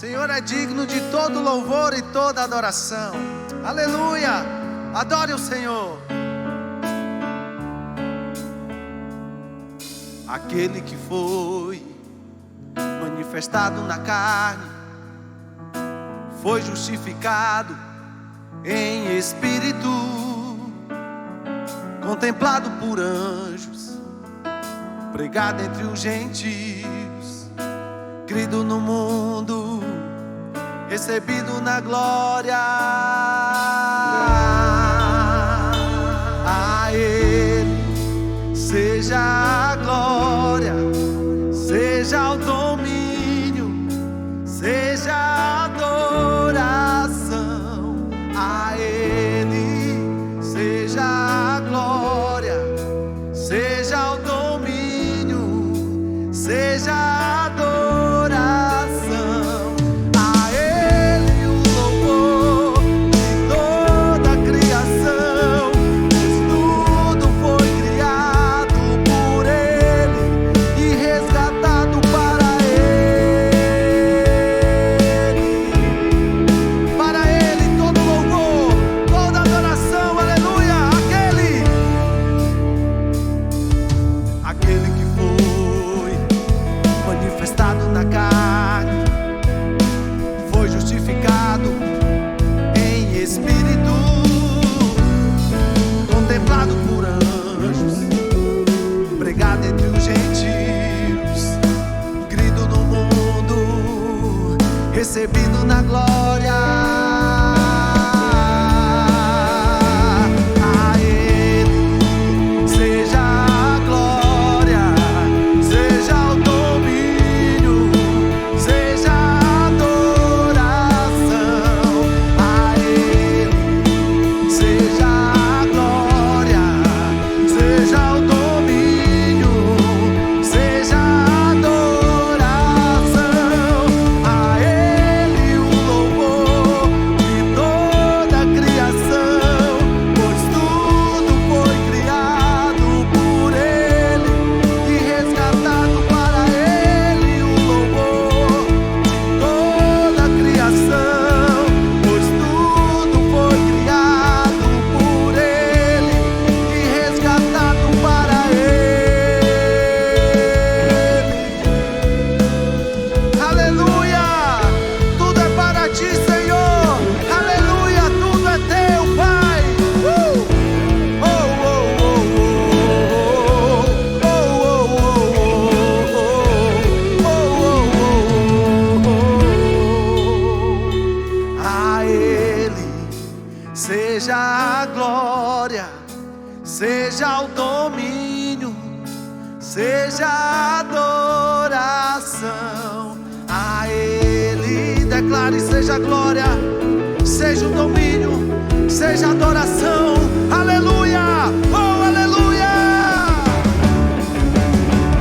Senhor é digno de todo louvor e toda adoração. Aleluia! Adore o Senhor. Aquele que foi manifestado na carne, foi justificado em espírito, contemplado por anjos, pregado entre os gentios, crido no mundo, recebido na glória. A Ele seja a glória, seja o domínio, seja a adoração. A Ele seja a glória, seja o domínio, seja a adoração. A Ele o louvor de toda a criação, pois tudo foi criado por Ele e resgatado para Ele. Para Ele todo louvor, toda adoração, aleluia. Aquele que foi manifestado na carne, foi justificado em espírito, contemplado por anjos, pregado entre os gentios, crido no mundo, recebido na glória. A Ele seja a glória, seja o domínio, seja a adoração. A Ele seja a glória, seja o domínio, seja a adoração. A Ele o louvor de toda a criação, pois tudo foi criado por Ele e resgatado para Ele. O louvor de toda a criação, pois tudo foi criado por Ele e resgatado para Ele. Aleluia! Tudo é para ti, Senhor. Aleluia! Tudo é teu, Pai. Oh, oh, oh, oh, oh, oh, oh, oh. A Ele seja a glória, seja o domínio, seja a adoração. A Ele declare: seja a glória, seja o domínio, seja a adoração. Aleluia! Oh, aleluia!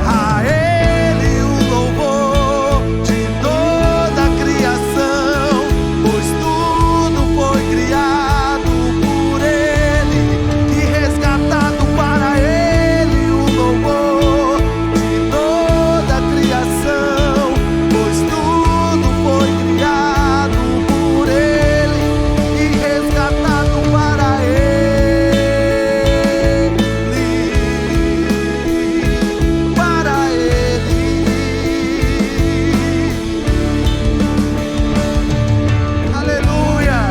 A Ele o louvor de toda a criação, pois tudo foi criado por Ele e resgatado para Ele. O louvor de toda a criação, pois tudo foi criado por Ele e resgatado para Ele. Para Ele. Aleluia!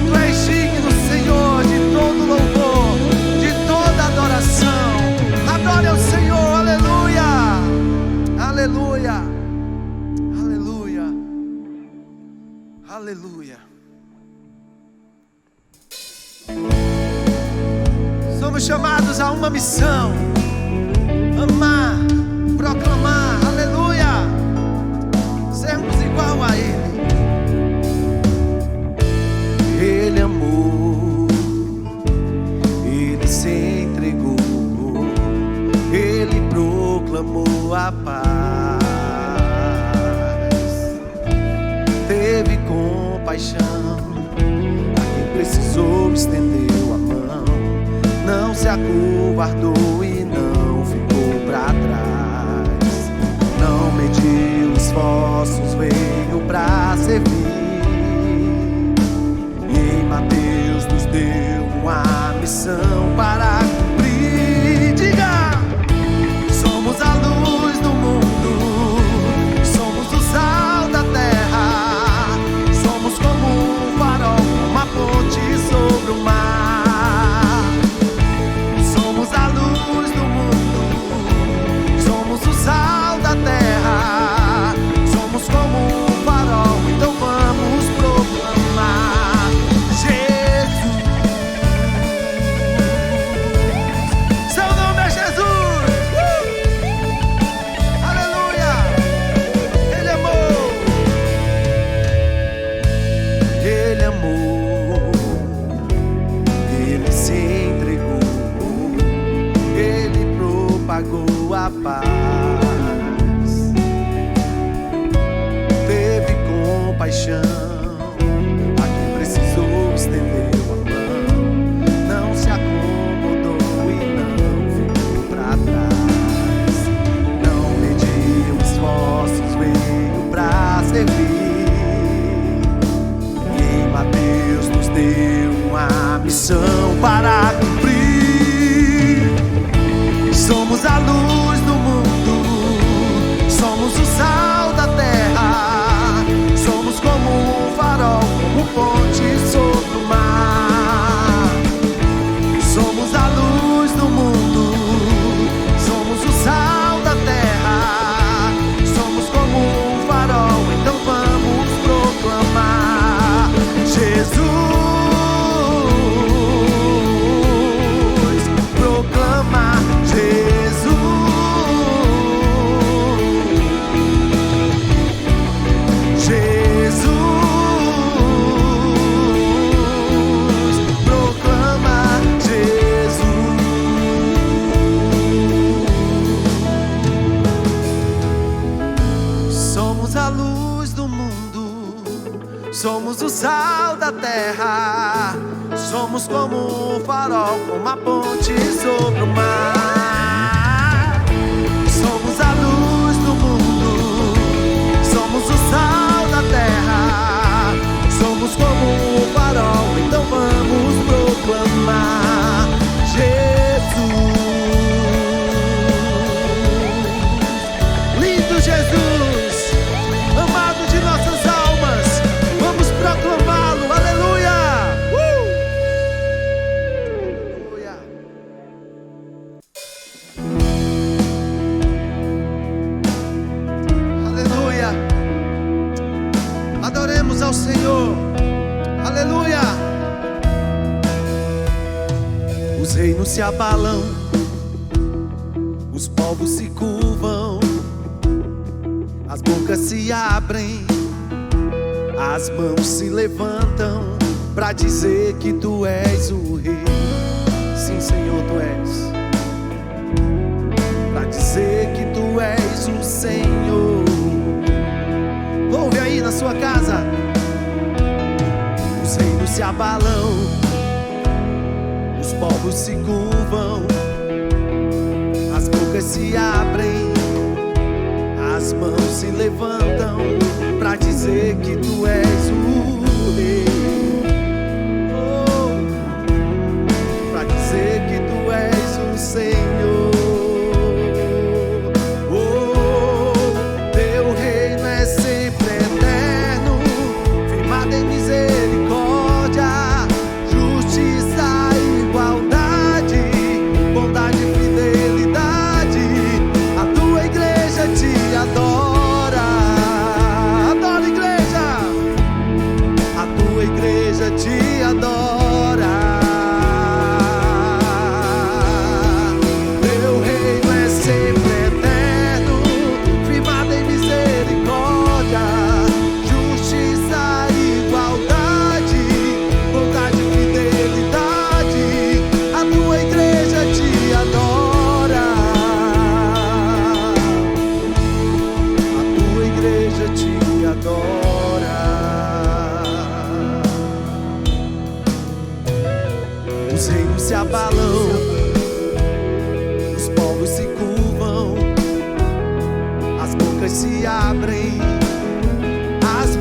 Tu és digno, Senhor, de todo louvor, de toda adoração. Adore ao Senhor, aleluia! Aleluia! Aleluia! Aleluia! Somos chamados a uma missão: amar, proclamar, aleluia, sermos igual a Ele. Ele amou, Ele se entregou, Ele proclamou a paz, teve compaixão a quem precisou, estendeu a mão, não se acovardou e não ficou pra trás, não mediu esforços, veio pra servir. Em Mateus nos deu uma missão para cumprir. Diga! Somos a luz do mundo, somos o sal da terra, somos como um farol, uma ponte sobre o mar. Somos a luz do mundo, somos o sal da terra, somos como um farol, então vamos proclamar Jesus. Seu nome é Jesus. Aleluia. Ele amou, Ele amou, Ele se entregou, Ele propagou a paz, teve compaixão a quem precisou, estendeu a mão, não se acomodou e não ficou pra trás, não mediu esforços, veio pra servir. E em Mateus nos deu uma missão para cumprir. Somos a luz do mundo, somos o sal da terra, somos como um farol, como ponte sobre o mar. Somos a luz do mundo, somos o sal da terra, somos como um farol, então vamos proclamar Jesus. Proclamar Jesus. Jesus. Proclamar Jesus. Somos a luz do mundo, somos o sal da terra, somos como um farol, como uma ponte sobre o mar. Somos a luz do mundo, somos o sal da terra, somos como um farol, então vamos proclamar Jesus. Lindo Jesus, amado de nossas almas, vamos proclamá-lo. Aleluia! Aleluia! Aleluia! Adoremos ao Senhor. Aleluia! Os reinos se abalam, os povos se curvam, as bocas se abrem, as mãos se levantam pra dizer que tu és o rei. Sim, Senhor, tu és. Pra dizer que tu és o Senhor. Ouve aí na sua casa. Os reinos se abalam, os povos se curvam, as bocas se abrem, as mãos se levantam pra dizer que tu és o rei. Oh, pra dizer que tu és o Senhor. Oh, teu reino é sempre eterno, firmado em misericórdia, justiça, igualdade, bondade e fidelidade. A tua igreja te adora. Adora, igreja. A tua igreja te adora. Teu reino é sempre eterno, firmado em misericórdia, justiça, igualdade, bondade e fidelidade. A tua igreja te adora. A tua igreja te adora. Os reinos se abalam, os povos se curvam, as bocas se abrem, as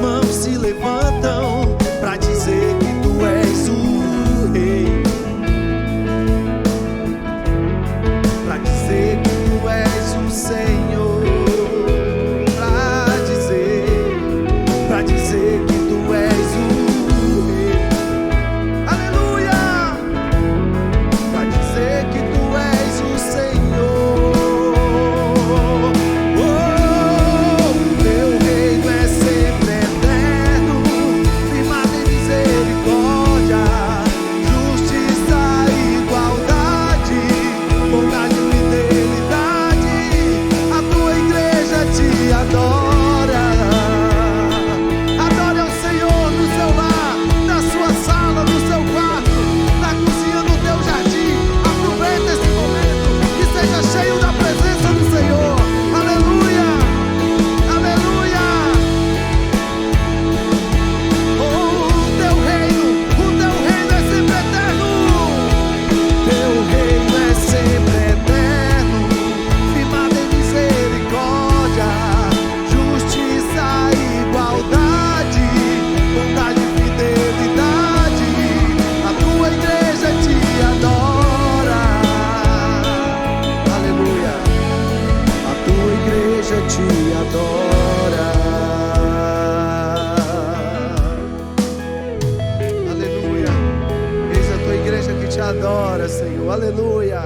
aleluia.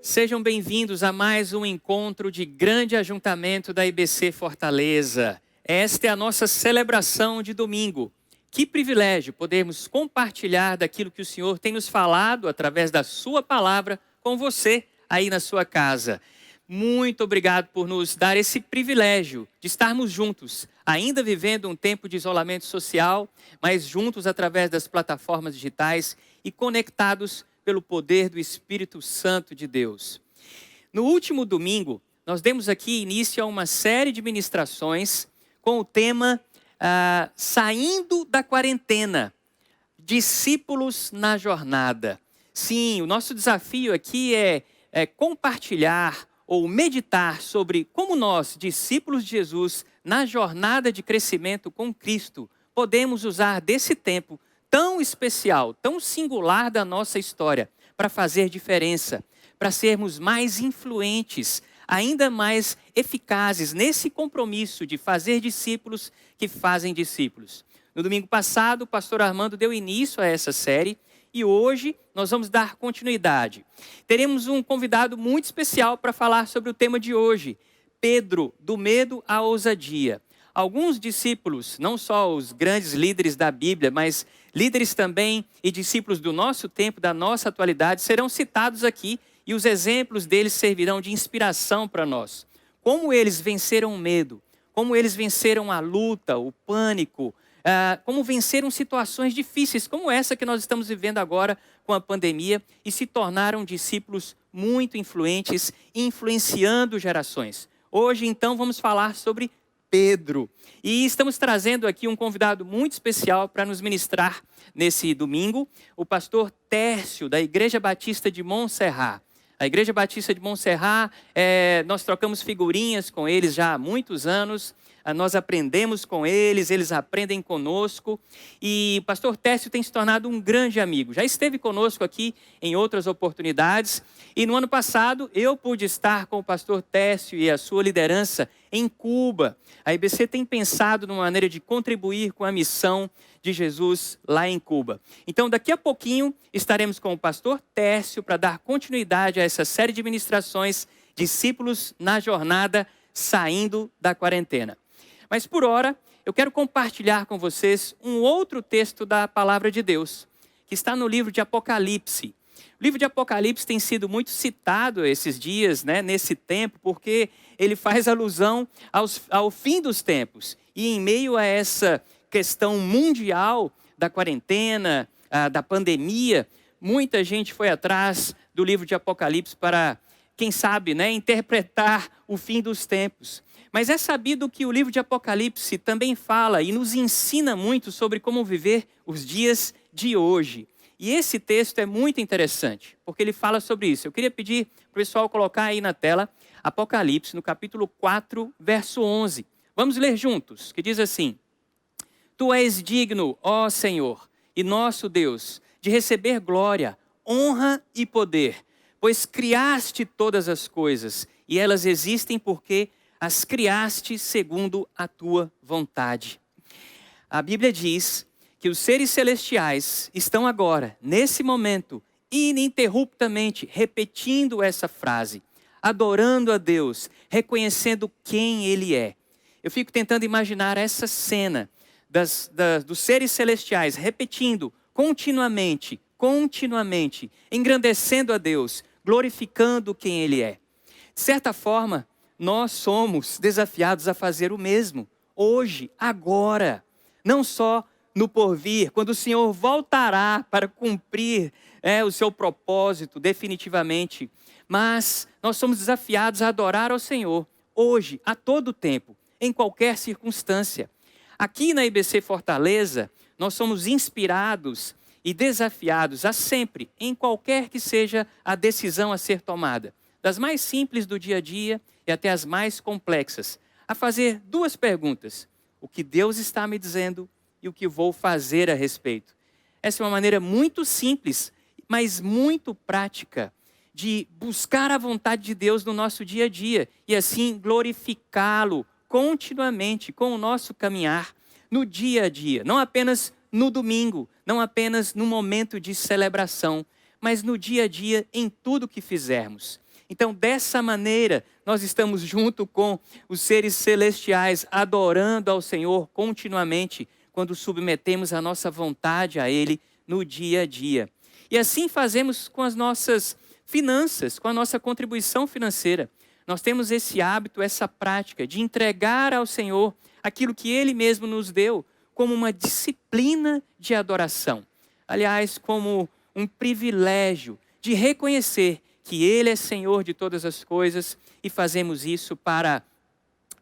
Sejam bem-vindos a mais um encontro de grande ajuntamento da IBC Fortaleza. Esta é a nossa celebração de domingo. Que privilégio podermos compartilhar daquilo que o Senhor tem nos falado através da sua palavra com você aí na sua casa. Muito obrigado por nos dar esse privilégio de estarmos juntos, ainda vivendo um tempo de isolamento social, mas juntos através das plataformas digitais e conectados pelo poder do Espírito Santo de Deus. No último domingo, nós demos aqui início a uma série de ministrações com o tema Saindo da Quarentena, Discípulos na Jornada. Sim, o nosso desafio aqui é compartilhar ou meditar sobre como nós, discípulos de Jesus, na jornada de crescimento com Cristo, podemos usar desse tempo tão especial, tão singular da nossa história, para fazer diferença, para sermos mais influentes, ainda mais eficazes nesse compromisso de fazer discípulos que fazem discípulos. No domingo passado, o pastor Armando deu início a essa série e hoje nós vamos dar continuidade. Teremos um convidado muito especial para falar sobre o tema de hoje, Pedro, do medo à ousadia. Alguns discípulos, não só os grandes líderes da Bíblia, mas líderes também e discípulos do nosso tempo, da nossa atualidade, serão citados aqui e os exemplos deles servirão de inspiração para nós. Como eles venceram o medo, como eles venceram a luta, o pânico, como venceram situações difíceis, como essa que nós estamos vivendo agora com a pandemia e se tornaram discípulos muito influentes, influenciando gerações. Hoje, então, vamos falar sobre Pedro. E estamos trazendo aqui um convidado muito especial para nos ministrar nesse domingo, o pastor Tércio, da Igreja Batista de Montserrat. A Igreja Batista de Montserrat, nós trocamos figurinhas com eles já há muitos anos, nós aprendemos com eles, eles aprendem conosco, e o pastor Tércio tem se tornado um grande amigo. Já esteve conosco aqui em outras oportunidades, e no ano passado eu pude estar com o pastor Tércio e a sua liderança em Cuba. A IBC tem pensado numa maneira de contribuir com a missão de Jesus lá em Cuba. Então, daqui a pouquinho, estaremos com o pastor Tércio para dar continuidade a essa série de ministrações, Discípulos na Jornada, Saindo da Quarentena. Mas, por hora, eu quero compartilhar com vocês um outro texto da Palavra de Deus, que está no livro de Apocalipse. O livro de Apocalipse tem sido muito citado esses dias, nesse tempo, porque ele faz alusão ao fim dos tempos. E em meio a essa questão mundial da quarentena, da pandemia, muita gente foi atrás do livro de Apocalipse para, quem sabe, interpretar o fim dos tempos. Mas é sabido que o livro de Apocalipse também fala e nos ensina muito sobre como viver os dias de hoje. E esse texto é muito interessante, porque ele fala sobre isso. Eu queria pedir para o pessoal colocar aí na tela Apocalipse, no capítulo 4, verso 11. Vamos ler juntos, que diz assim: Tu és digno, ó Senhor, e nosso Deus, de receber glória, honra e poder, pois criaste todas as coisas, e elas existem porque as criaste segundo a tua vontade. A Bíblia diz que os seres celestiais estão agora, nesse momento, ininterruptamente repetindo essa frase, adorando a Deus, reconhecendo quem Ele é. Eu fico tentando imaginar essa cena dos seres celestiais repetindo continuamente, engrandecendo a Deus, glorificando quem Ele é. De certa forma, nós somos desafiados a fazer o mesmo, hoje, agora, não só no porvir, quando o Senhor voltará para cumprir o seu propósito definitivamente, mas nós somos desafiados a adorar ao Senhor, hoje, a todo tempo, em qualquer circunstância. Aqui na IBC Fortaleza, nós somos inspirados e desafiados a sempre, em qualquer que seja a decisão a ser tomada, das mais simples do dia a dia e até as mais complexas, a fazer duas perguntas: o que Deus está me dizendo e o que vou fazer a respeito. Essa é uma maneira muito simples, mas muito prática, de buscar a vontade de Deus no nosso dia a dia e assim glorificá-lo continuamente com o nosso caminhar no dia a dia, não apenas no domingo, não apenas no momento de celebração, mas no dia a dia, em tudo que fizermos. Então, dessa maneira, nós estamos junto com os seres celestiais, adorando ao Senhor continuamente, quando submetemos a nossa vontade a Ele no dia a dia. E assim fazemos com as nossas finanças, com a nossa contribuição financeira. Nós temos esse hábito, essa prática de entregar ao Senhor aquilo que Ele mesmo nos deu, como uma disciplina de adoração. Aliás, como um privilégio de reconhecer que Ele é Senhor de todas as coisas e fazemos isso para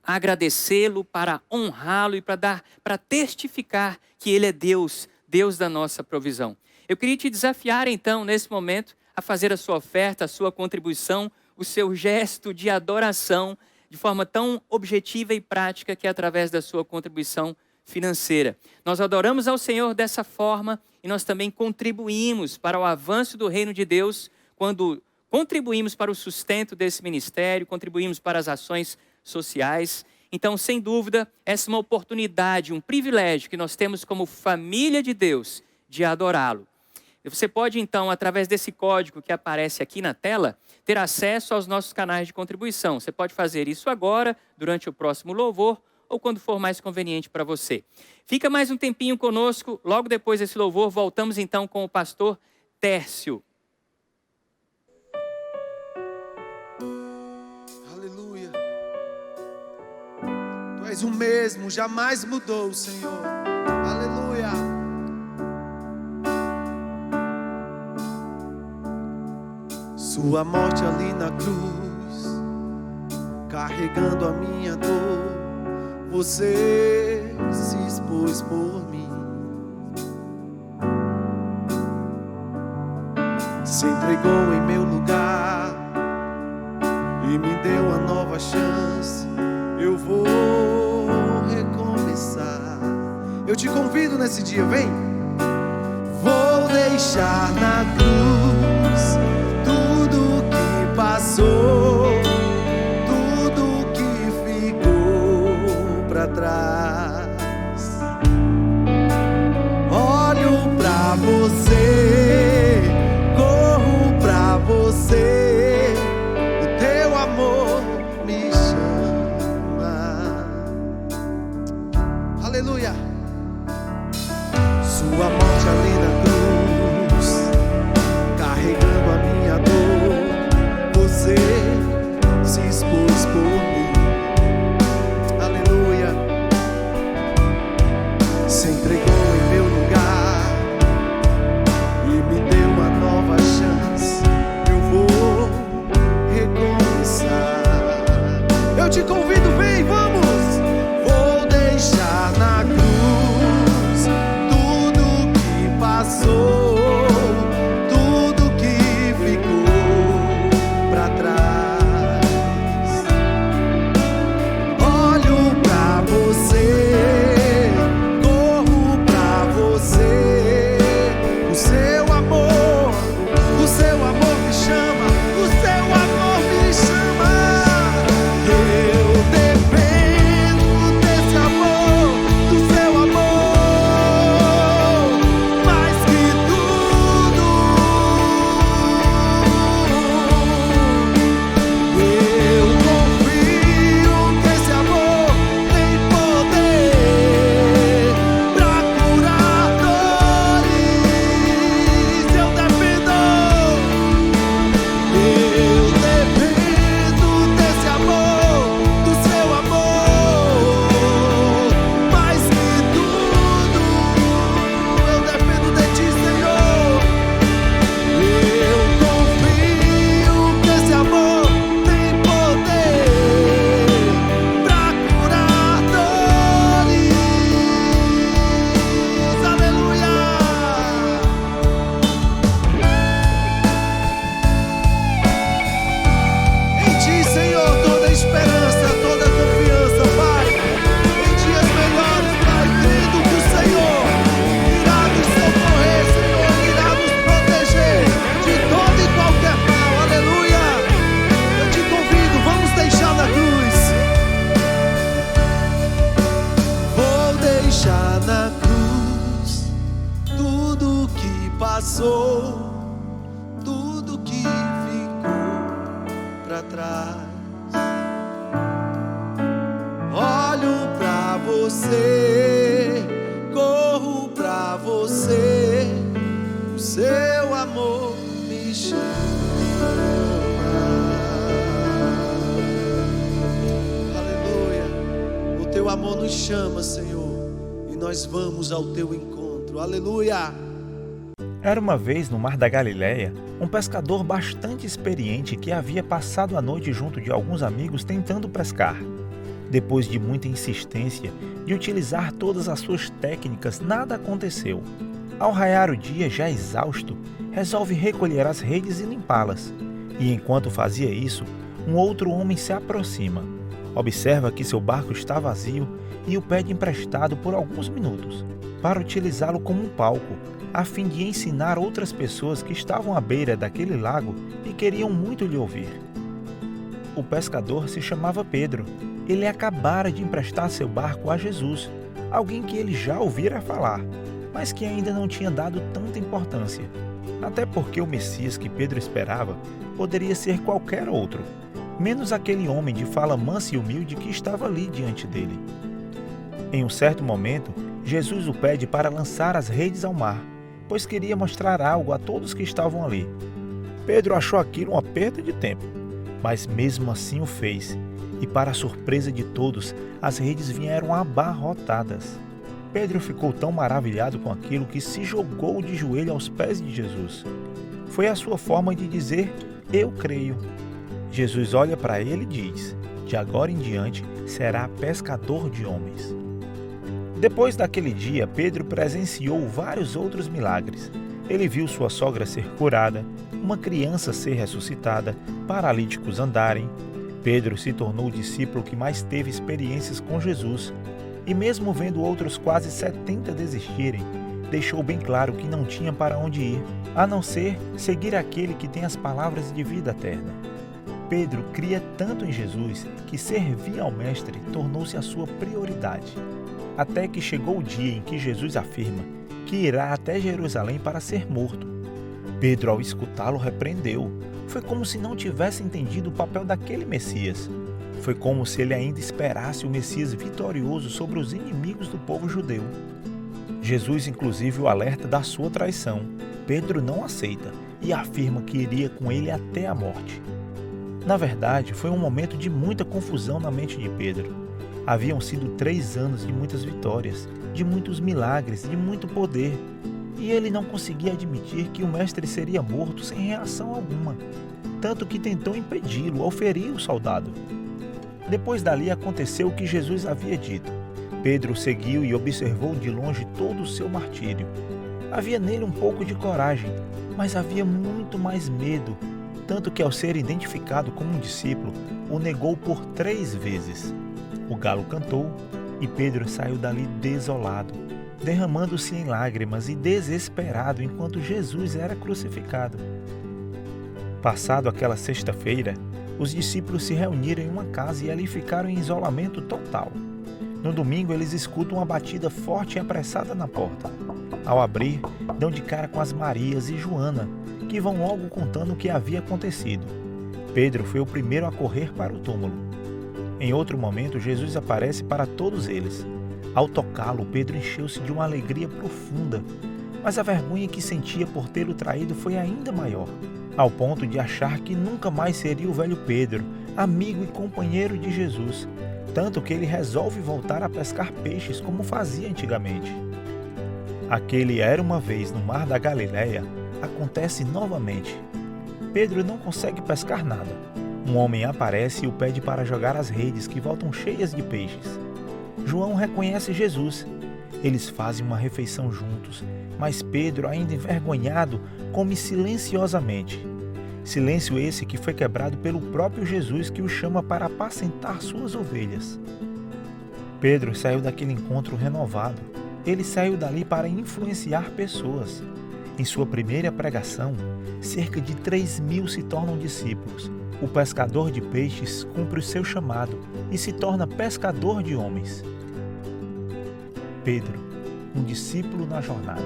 agradecê-lo, para honrá-lo e para testificar que Ele é Deus, Deus da nossa provisão. Eu queria te desafiar então, nesse momento, a fazer a sua oferta, a sua contribuição, o seu gesto de adoração, de forma tão objetiva e prática que é através da sua contribuição financeira. Nós adoramos ao Senhor dessa forma e nós também contribuímos para o avanço do reino de Deus quando contribuímos para o sustento desse ministério, contribuímos para as ações sociais. Então, sem dúvida, essa é uma oportunidade, um privilégio que nós temos como família de Deus de adorá-lo. Você pode, então, através desse código que aparece aqui na tela, ter acesso aos nossos canais de contribuição. Você pode fazer isso agora, durante o próximo louvor, ou quando for mais conveniente para você. Fica mais um tempinho conosco. Logo depois desse louvor, voltamos então com o pastor Tércio. Aleluia. Tu és o mesmo, jamais mudou, Senhor. Aleluia. Sua morte ali na cruz, carregando a minha dor, você se expôs por mim. Se entregou em meu lugar e me deu a nova chance. Eu vou recomeçar. Eu te convido nesse dia, vem. Vou deixar na cruz tudo que passou, tudo que ficou pra trás. Olho pra você, corro pra você, o teu amor me chama. Aleluia. Sua morte ali na cruz, carregando a minha dor, você se expôs por mim. Aleluia. Se entregou em meu lugar e me deu uma nova chance. Eu vou recomeçar. Eu te convido, vem, vamos. Vou deixar na cruz tudo que passou, tudo que ficou pra trás. Olho pra você, corro pra você, o seu amor me chama, o seu amor me chama. Eu dependo você, corro pra você, o seu amor me chama. Aleluia, o teu amor nos chama, Senhor, e nós vamos ao teu encontro. Aleluia. Era uma vez no Mar da Galileia, um pescador bastante experiente que havia passado a noite junto de alguns amigos tentando pescar. Depois de muita insistência de utilizar todas as suas técnicas, nada aconteceu. Ao raiar o dia, já exausto, resolve recolher as redes e limpá-las. E enquanto fazia isso, um outro homem se aproxima. Observa que seu barco está vazio e o pede emprestado por alguns minutos, para utilizá-lo como um palco, a fim de ensinar outras pessoas que estavam à beira daquele lago e queriam muito lhe ouvir. O pescador se chamava Pedro. Ele acabara de emprestar seu barco a Jesus, alguém que ele já ouvira falar, mas que ainda não tinha dado tanta importância, até porque o Messias que Pedro esperava poderia ser qualquer outro, menos aquele homem de fala mansa e humilde que estava ali diante dele. Em um certo momento, Jesus o pede para lançar as redes ao mar, pois queria mostrar algo a todos que estavam ali. Pedro achou aquilo uma perda de tempo, mas mesmo assim o fez, e para a surpresa de todos, as redes vieram abarrotadas. Pedro ficou tão maravilhado com aquilo que se jogou de joelho aos pés de Jesus. Foi a sua forma de dizer, eu creio. Jesus olha para ele e diz, de agora em diante será pescador de homens. Depois daquele dia, Pedro presenciou vários outros milagres. Ele viu sua sogra ser curada, uma criança ser ressuscitada, paralíticos andarem. Pedro se tornou o discípulo que mais teve experiências com Jesus. E mesmo vendo outros quase 70 desistirem, deixou bem claro que não tinha para onde ir, a não ser seguir aquele que tem as palavras de vida eterna. Pedro cria tanto em Jesus que servir ao Mestre tornou-se a sua prioridade. Até que chegou o dia em que Jesus afirma que irá até Jerusalém para ser morto. Pedro, ao escutá-lo, repreendeu. Foi como se não tivesse entendido o papel daquele Messias. Foi como se ele ainda esperasse o Messias vitorioso sobre os inimigos do povo judeu. Jesus, inclusive, o alerta da sua traição. Pedro não aceita e afirma que iria com ele até a morte. Na verdade, foi um momento de muita confusão na mente de Pedro. Haviam sido 3 anos de muitas vitórias, de muitos milagres, de muito poder. E ele não conseguia admitir que o mestre seria morto sem reação alguma, tanto que tentou impedi-lo ao ferir o soldado. Depois dali aconteceu o que Jesus havia dito. Pedro seguiu e observou de longe todo o seu martírio. Havia nele um pouco de coragem, mas havia muito mais medo, tanto que ao ser identificado como um discípulo, o negou por 3 vezes. O galo cantou e Pedro saiu dali desolado, derramando-se em lágrimas e desesperado enquanto Jesus era crucificado. Passado aquela sexta-feira, os discípulos se reuniram em uma casa e ali ficaram em isolamento total. No domingo, eles escutam uma batida forte e apressada na porta. Ao abrir, dão de cara com as Marias e Joana, que vão logo contando o que havia acontecido. Pedro foi o primeiro a correr para o túmulo. Em outro momento, Jesus aparece para todos eles. Ao tocá-lo, Pedro encheu-se de uma alegria profunda, mas a vergonha que sentia por tê-lo traído foi ainda maior, ao ponto de achar que nunca mais seria o velho Pedro, amigo e companheiro de Jesus, tanto que ele resolve voltar a pescar peixes como fazia antigamente. Aquele era uma vez no Mar da Galileia acontece novamente. Pedro não consegue pescar nada. Um homem aparece e o pede para jogar as redes que voltam cheias de peixes. João reconhece Jesus. Eles fazem uma refeição juntos, mas Pedro, ainda envergonhado, come silenciosamente. Silêncio esse que foi quebrado pelo próprio Jesus que o chama para apacentar suas ovelhas. Pedro saiu daquele encontro renovado. Ele saiu dali para influenciar pessoas. Em sua primeira pregação, cerca de 3.000 se tornam discípulos. O pescador de peixes cumpre o seu chamado e se torna pescador de homens. Pedro, um discípulo na jornada.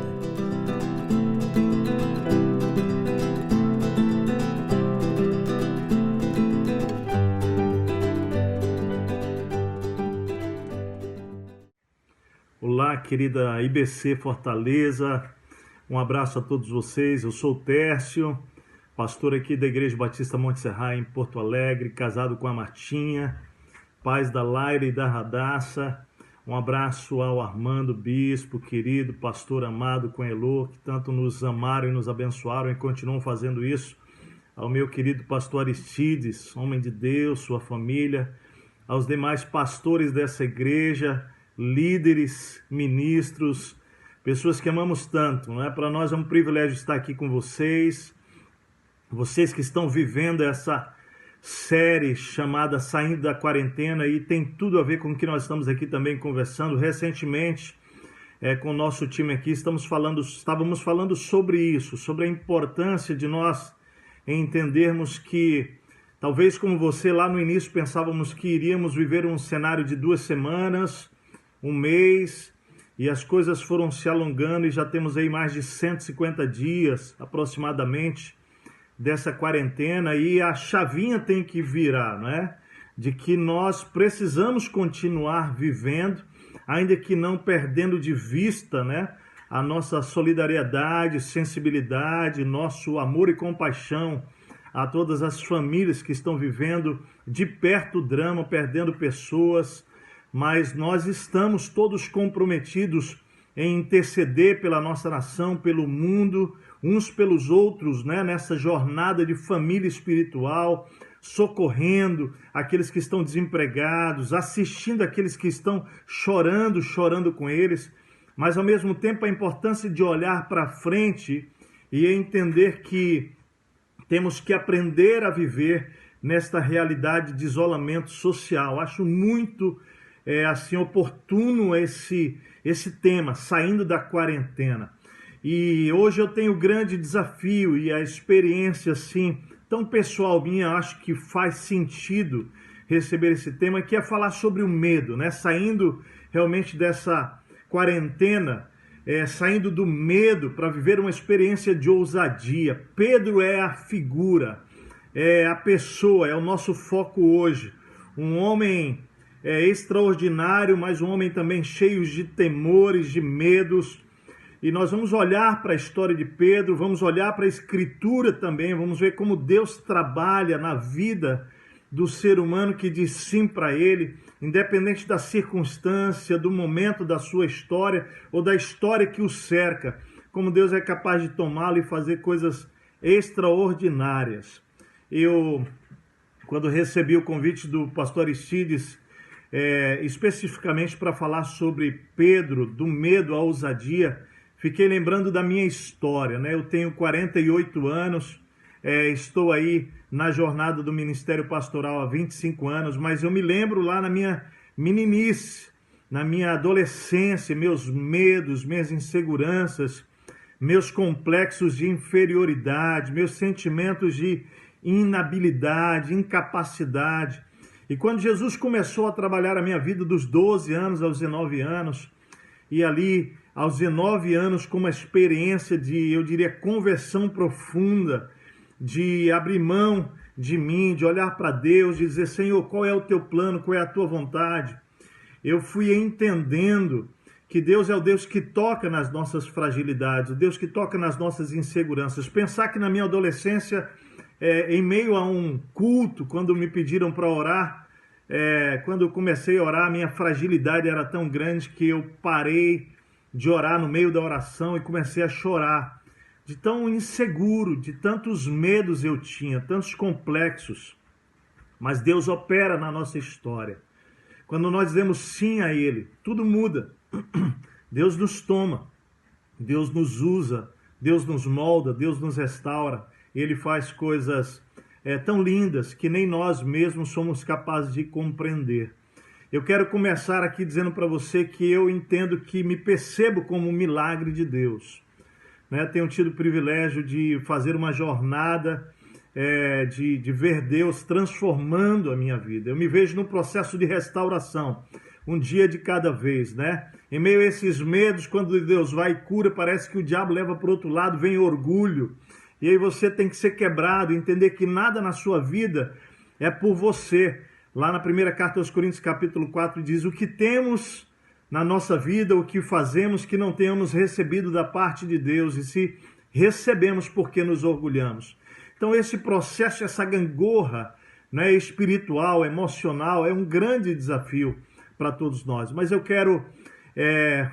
Olá, querida IBC Fortaleza, um abraço a todos vocês. Eu sou o Tércio, pastor aqui da Igreja Batista Monte Serra, em Porto Alegre, casado com a Martinha, pais da Laira e da Radassa. Um abraço ao Armando Bispo, querido pastor amado com Elô, que tanto nos amaram e nos abençoaram e continuam fazendo isso. Ao meu querido pastor Aristides, homem de Deus, sua família, aos demais pastores dessa igreja, líderes, ministros, pessoas que amamos tanto, não é? Para nós é um privilégio estar aqui com vocês, vocês que estão vivendo essa série chamada Saindo da Quarentena, e tem tudo a ver com o que nós estamos aqui também conversando. Recentemente, com o nosso time aqui, estávamos falando sobre isso, sobre a importância de nós entendermos que, talvez como você lá no início pensávamos que iríamos viver um cenário de 2 semanas, um mês, e as coisas foram se alongando e já temos aí mais de 150 dias aproximadamente dessa quarentena, e a chavinha tem que virar, não é? De que nós precisamos continuar vivendo, ainda que não perdendo de vista, né, a nossa solidariedade, sensibilidade, nosso amor e compaixão a todas as famílias que estão vivendo de perto o drama, perdendo pessoas, mas nós estamos todos comprometidos em interceder pela nossa nação, pelo mundo, uns pelos outros, né? Nessa jornada de família espiritual, socorrendo aqueles que estão desempregados, assistindo aqueles que estão chorando com eles, mas ao mesmo tempo a importância de olhar para frente e entender que temos que aprender a viver nesta realidade de isolamento social. Acho muito assim oportuno esse tema, saindo da quarentena. E hoje eu tenho o grande desafio e a experiência assim tão pessoal minha, acho que faz sentido receber esse tema, que é falar sobre o medo, né? Saindo realmente dessa quarentena, saindo do medo para viver uma experiência de ousadia. Pedro é a figura, é a pessoa, é o nosso foco hoje. Um homem extraordinário, mas um homem também cheio de temores, de medos. E nós vamos olhar para a história de Pedro, vamos olhar para a Escritura também, vamos ver como Deus trabalha na vida do ser humano que diz sim para Ele, independente da circunstância, do momento da sua história ou da história que o cerca, como Deus é capaz de tomá-lo e fazer coisas extraordinárias. Eu, quando recebi o convite do pastor Aristides, especificamente para falar sobre Pedro, do medo à ousadia, fiquei lembrando da minha história, né? Eu tenho 48 anos, estou aí na jornada do Ministério Pastoral há 25 anos, mas eu me lembro lá na minha meninice, na minha adolescência, meus medos, minhas inseguranças, meus complexos de inferioridade, meus sentimentos de inabilidade, incapacidade. E quando Jesus começou a trabalhar a minha vida dos 12 anos aos 19 anos, e ali aos 19 anos com uma experiência de, eu diria, conversão profunda, de abrir mão de mim, de olhar para Deus, de dizer, Senhor, qual é o teu plano, qual é a tua vontade? Eu fui entendendo que Deus é o Deus que toca nas nossas fragilidades, o Deus que toca nas nossas inseguranças. Pensar que na minha adolescência, em meio a um culto, quando me pediram para orar, quando eu comecei a orar, minha fragilidade era tão grande que eu parei de orar no meio da oração e comecei a chorar, de tão inseguro, de tantos medos eu tinha, tantos complexos. Mas Deus opera na nossa história. Quando nós dizemos sim a Ele, tudo muda. Deus nos toma, Deus nos usa, Deus nos molda, Deus nos restaura. Ele faz coisas tão lindas que nem nós mesmos somos capazes de compreender. Eu quero começar aqui dizendo para você que eu entendo que me percebo como um milagre de Deus. Tenho tido o privilégio de fazer uma jornada, de ver Deus transformando a minha vida. Eu me vejo no processo de restauração, um dia de cada vez, né? Em meio a esses medos, quando Deus vai e cura, parece que o diabo leva para o outro lado, vem orgulho. E aí você tem que ser quebrado, entender que nada na sua vida é por você. Lá na primeira carta aos Coríntios, capítulo 4, diz, o que temos na nossa vida o que fazemos que não tenhamos recebido da parte de Deus, e se recebemos, porque nos orgulhamos. Então esse processo, essa gangorra, né, espiritual, emocional, é um grande desafio para todos nós. Mas eu quero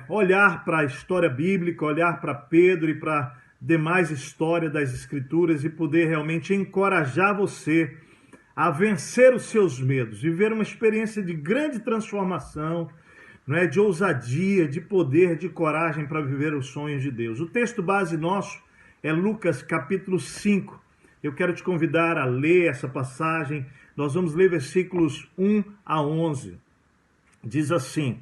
olhar para a história bíblica, olhar para Pedro e para demais história das Escrituras e poder realmente encorajar você a vencer os seus medos, viver uma experiência de grande transformação, né, de ousadia, de poder, de coragem para viver os sonhos de Deus. O texto base nosso é Lucas capítulo 5. Eu quero te convidar a ler essa passagem. Nós vamos ler versículos 1 a 11. Diz assim: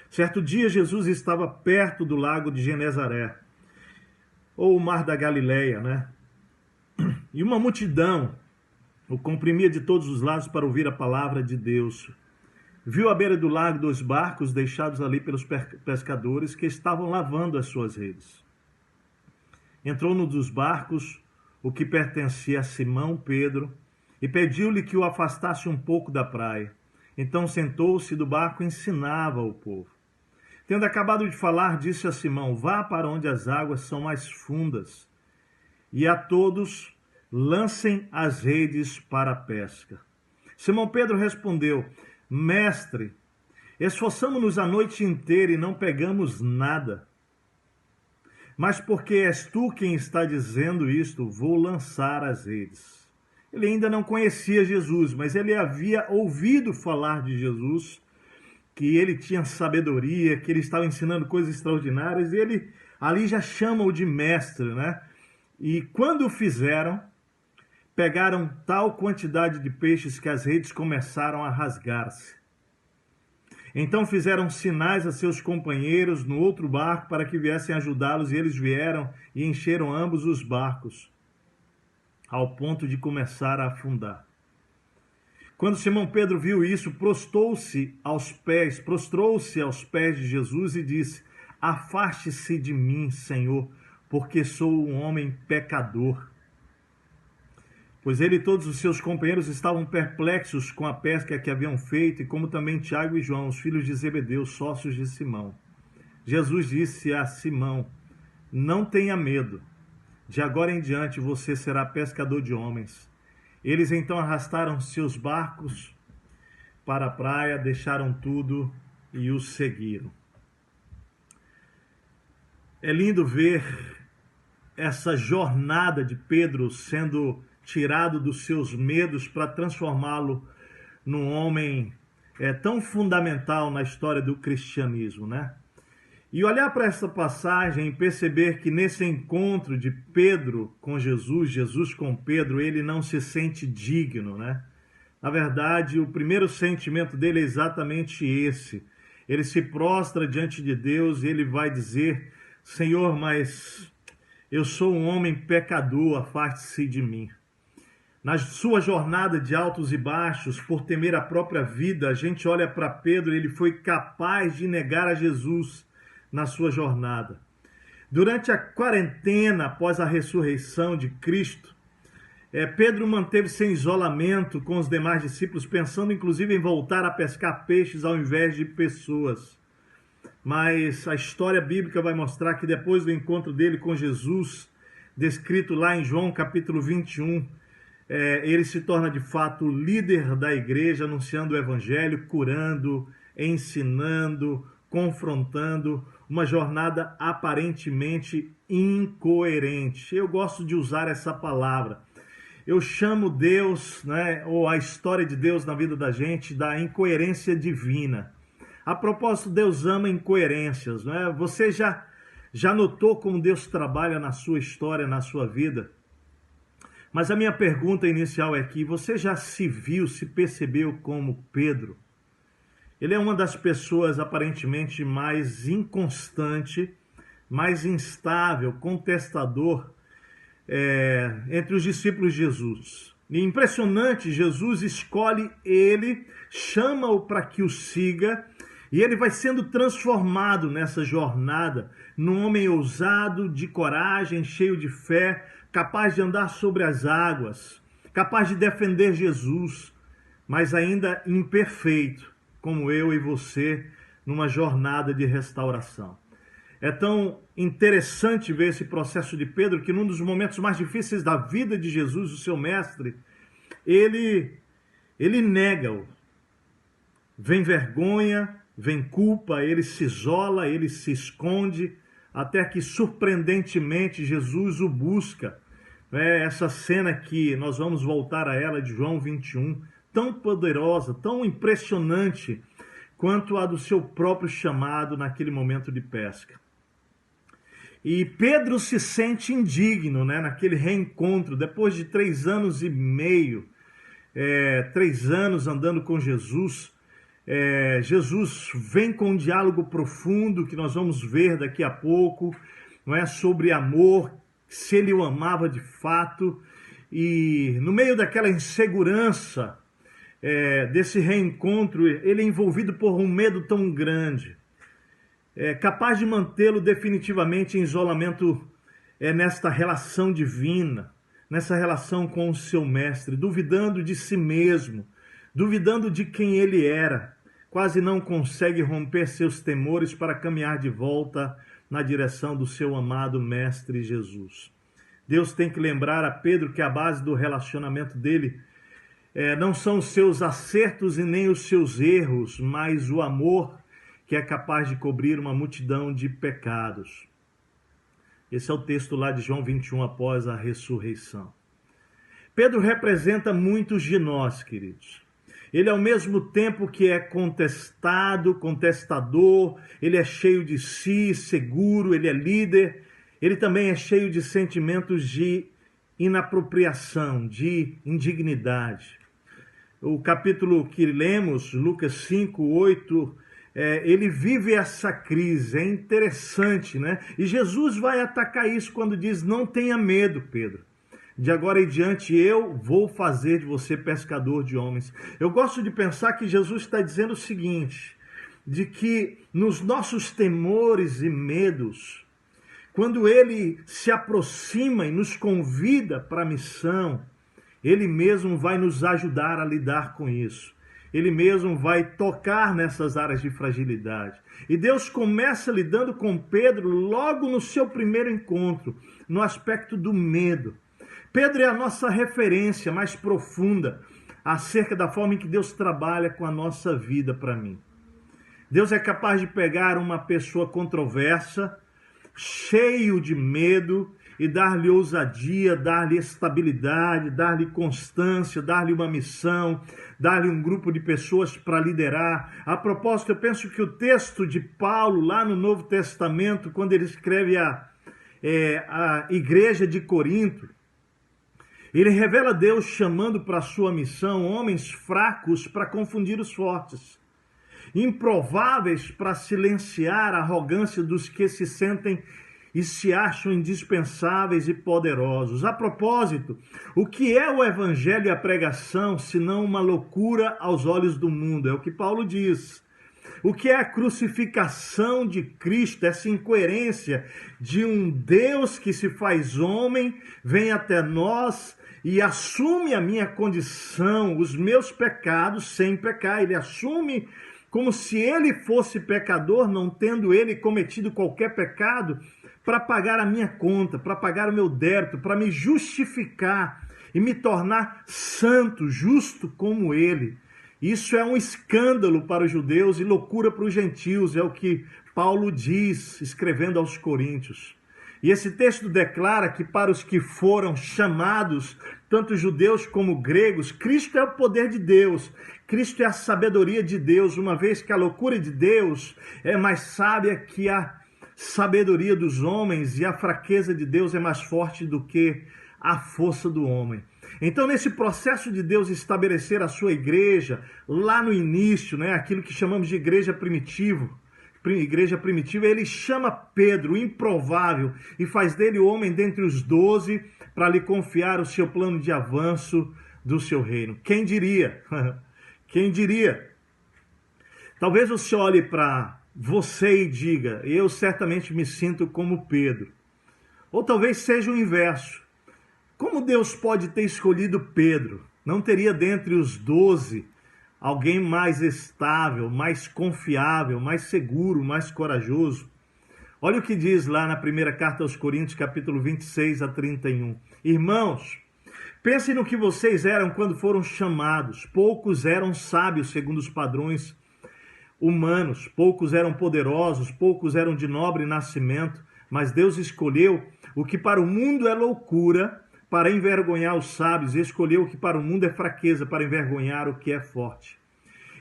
certo dia Jesus estava perto do lago de Genezaré, ou o mar da Galileia, né? E uma multidão o comprimia de todos os lados para ouvir a palavra de Deus. Viu à beira do lago 2 barcos deixados ali pelos pescadores que estavam lavando as suas redes. Entrou num dos barcos, o que pertencia a Simão Pedro, e pediu-lhe que o afastasse um pouco da praia. Então sentou-se do barco e ensinava o povo. Tendo acabado de falar, disse a Simão: vá para onde as águas são mais fundas, e a todos lancem as redes para a pesca. Simão Pedro respondeu: mestre, esforçamo-nos a noite inteira e não pegamos nada. Mas porque és tu quem está dizendo isto, vou lançar as redes. Ele ainda não conhecia Jesus, mas ele havia ouvido falar de Jesus, que ele tinha sabedoria, que ele estava ensinando coisas extraordinárias, e ele ali já chama-o de mestre, né? E quando o fizeram, pegaram tal quantidade de peixes que as redes começaram a rasgar-se. Então fizeram sinais a seus companheiros no outro barco para que viessem ajudá-los, e eles vieram e encheram ambos os barcos, ao ponto de começar a afundar. Quando Simão Pedro viu isso, prostrou-se aos pés de Jesus e disse: afaste-se de mim, Senhor, porque sou um homem pecador. Pois ele e todos os seus companheiros estavam perplexos com a pesca que haviam feito, e como também Tiago e João, os filhos de Zebedeu, sócios de Simão. Jesus disse a Simão: não tenha medo, de agora em diante você será pescador de homens. Eles então arrastaram seus barcos para a praia, deixaram tudo e os seguiram. É lindo ver essa jornada de Pedro sendo tirado dos seus medos para transformá-lo num homem tão fundamental na história do cristianismo, né? E olhar para essa passagem e perceber que nesse encontro de Pedro com Jesus, Jesus com Pedro, ele não se sente digno, né? Na verdade, o primeiro sentimento dele é exatamente esse. Ele se prostra diante de Deus e ele vai dizer: Senhor, mas eu sou um homem pecador, afaste-se de mim. Na sua jornada de altos e baixos, por temer a própria vida, a gente olha para Pedro e ele foi capaz de negar a Jesus na sua jornada. Durante a quarentena, após a ressurreição de Cristo, Pedro manteve-se em isolamento com os demais discípulos, pensando inclusive em voltar a pescar peixes ao invés de pessoas. Mas a história bíblica vai mostrar que depois do encontro dele com Jesus, descrito lá em João capítulo 21, ele se torna de fato o líder da igreja, anunciando o evangelho, curando, ensinando, confrontando, uma jornada aparentemente incoerente. Eu gosto de usar essa palavra. Eu chamo Deus, né, ou a história de Deus na vida da gente, da incoerência divina. A propósito, Deus ama incoerências, né? Você já notou como Deus trabalha na sua história, na sua vida? Mas a minha pergunta inicial é que você já se viu, se percebeu como Pedro? Ele é uma das pessoas aparentemente mais inconstante, mais instável, contestador entre os discípulos de Jesus. E impressionante, Jesus escolhe ele, chama-o para que o siga, e ele vai sendo transformado nessa jornada, num homem ousado, de coragem, cheio de fé, capaz de andar sobre as águas, capaz de defender Jesus, mas ainda imperfeito, como eu e você numa jornada de restauração. É tão interessante ver esse processo de Pedro, que num dos momentos mais difíceis da vida de Jesus, o seu mestre, ele nega-o. Vem vergonha, vem culpa, ele se isola, ele se esconde, até que surpreendentemente Jesus o busca. Essa cena que nós vamos voltar a ela de João 21, tão poderosa, tão impressionante, quanto a do seu próprio chamado naquele momento de pesca. E Pedro se sente indigno, naquele reencontro, depois de 3 anos e meio, 3 anos andando com Jesus. Jesus vem com um diálogo profundo, que nós vamos ver daqui a pouco, sobre amor, se ele o amava de fato. E no meio daquela insegurança, desse reencontro, ele é envolvido por um medo tão grande, capaz de mantê-lo definitivamente em isolamento nesta relação divina, nessa relação com o seu mestre, duvidando de si mesmo, duvidando de quem ele era, quase não consegue romper seus temores para caminhar de volta na direção do seu amado mestre Jesus. Deus tem que lembrar a Pedro que a base do relacionamento dele não são os seus acertos e nem os seus erros, mas o amor que é capaz de cobrir uma multidão de pecados. Esse é o texto lá de João 21, após a ressurreição. Pedro representa muitos de nós, queridos. Ele, ao mesmo tempo que é contestador, ele é cheio de si, seguro, ele é líder, ele também é cheio de sentimentos de inapropriação, de indignidade. O capítulo que lemos, Lucas 5, 8, ele vive essa crise, é interessante, E Jesus vai atacar isso quando diz: não tenha medo, Pedro. De agora em diante eu vou fazer de você pescador de homens. Eu gosto de pensar que Jesus está dizendo o seguinte, de que nos nossos temores e medos, quando ele se aproxima e nos convida para a missão, ele mesmo vai nos ajudar a lidar com isso. Ele mesmo vai tocar nessas áreas de fragilidade. E Deus começa lidando com Pedro logo no seu primeiro encontro, no aspecto do medo. Pedro é a nossa referência mais profunda acerca da forma em que Deus trabalha com a nossa vida para mim. Deus é capaz de pegar uma pessoa controversa, cheio de medo, e dar-lhe ousadia, dar-lhe estabilidade, dar-lhe constância, dar-lhe uma missão, dar-lhe um grupo de pessoas para liderar. A propósito, eu penso que o texto de Paulo, lá no Novo Testamento, quando ele escreve a igreja de Corinto, ele revela Deus chamando para a sua missão homens fracos para confundir os fortes, improváveis para silenciar a arrogância dos que se sentem e se acham indispensáveis e poderosos. A propósito, o que é o evangelho e a pregação, senão uma loucura aos olhos do mundo? É o que Paulo diz. O que é a crucificação de Cristo, essa incoerência de um Deus que se faz homem, vem até nós e assume a minha condição, os meus pecados, sem pecar. Ele assume como se ele fosse pecador, não tendo ele cometido qualquer pecado, para pagar a minha conta, para pagar o meu débito, para me justificar e me tornar santo, justo como ele. Isso é um escândalo para os judeus e loucura para os gentios, é o que Paulo diz, escrevendo aos Coríntios. E esse texto declara que para os que foram chamados, tanto judeus como gregos, Cristo é o poder de Deus, Cristo é a sabedoria de Deus, uma vez que a loucura de Deus é mais sábia que a sabedoria dos homens, e a fraqueza de Deus é mais forte do que a força do homem. Então, nesse processo de Deus estabelecer a sua igreja, lá no início, aquilo que chamamos de igreja primitiva, ele chama Pedro, o improvável, e faz dele o homem dentre os 12, para lhe confiar o seu plano de avanço do seu reino. Quem diria? Quem diria? Talvez você olhe para você e diga: eu certamente me sinto como Pedro. Ou talvez seja o inverso. Como Deus pode ter escolhido Pedro? Não teria dentre os 12 alguém mais estável, mais confiável, mais seguro, mais corajoso. Olha o que diz lá na primeira carta aos Coríntios, capítulo 26 a 31. Irmãos, pensem no que vocês eram quando foram chamados. Poucos eram sábios segundo os padrões humanos, poucos eram poderosos, poucos eram de nobre nascimento, mas Deus escolheu o que para o mundo é loucura, para envergonhar os sábios, e escolheu o que para o mundo é fraqueza, para envergonhar o que é forte.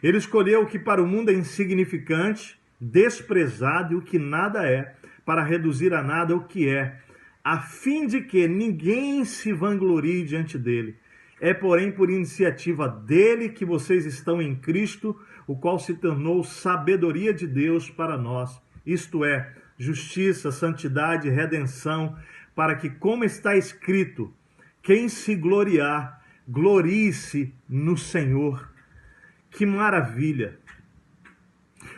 Ele escolheu o que para o mundo é insignificante, desprezado e o que nada é, para reduzir a nada o que é, a fim de que ninguém se vanglorie diante dele. É, porém, por iniciativa dele que vocês estão em Cristo, o qual se tornou sabedoria de Deus para nós, isto é, justiça, santidade e redenção, para que, como está escrito, quem se gloriar, glorie-se no Senhor. Que maravilha!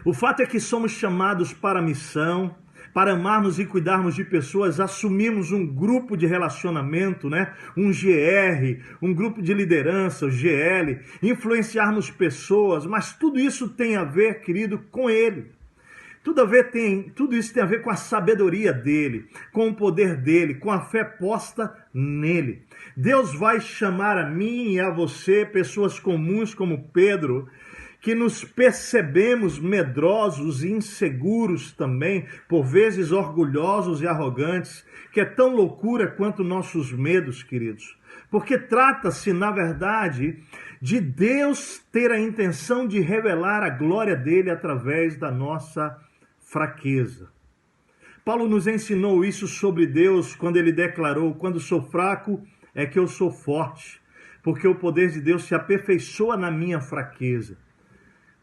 O fato é que somos chamados para a missão, para amarmos e cuidarmos de pessoas, assumimos um grupo de relacionamento, né? Um GR, um grupo de liderança, o GL, influenciarmos pessoas, mas tudo isso tem a ver, querido, com Ele. Tudo isso tem a ver com a sabedoria dele, com o poder dele, com a fé posta nele. Deus vai chamar a mim e a você, pessoas comuns como Pedro, que nos percebemos medrosos e inseguros também, por vezes orgulhosos e arrogantes, que é tão loucura quanto nossos medos, queridos. Porque trata-se, na verdade, de Deus ter a intenção de revelar a glória dele através da nossa fraqueza. Paulo nos ensinou isso sobre Deus quando ele declarou: quando sou fraco é que eu sou forte, porque o poder de Deus se aperfeiçoa na minha fraqueza.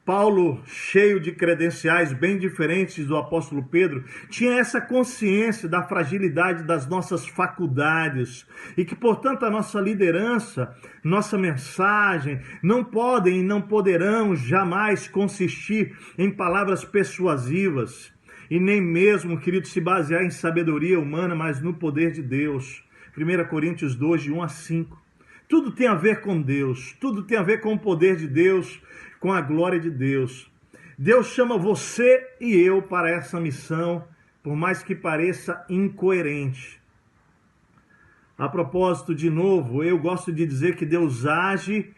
Paulo, cheio de credenciais bem diferentes do apóstolo Pedro, tinha essa consciência da fragilidade das nossas faculdades e que, portanto, a nossa liderança, nossa mensagem não podem e não poderão jamais consistir em palavras persuasivas e nem mesmo, querido, se basear em sabedoria humana, mas no poder de Deus. 1 Coríntios 2, de 1 a 5. Tudo tem a ver com Deus, tudo tem a ver com o poder de Deus, com a glória de Deus. Deus chama você e eu para essa missão, por mais que pareça incoerente. A propósito, de novo, eu gosto de dizer que Deus age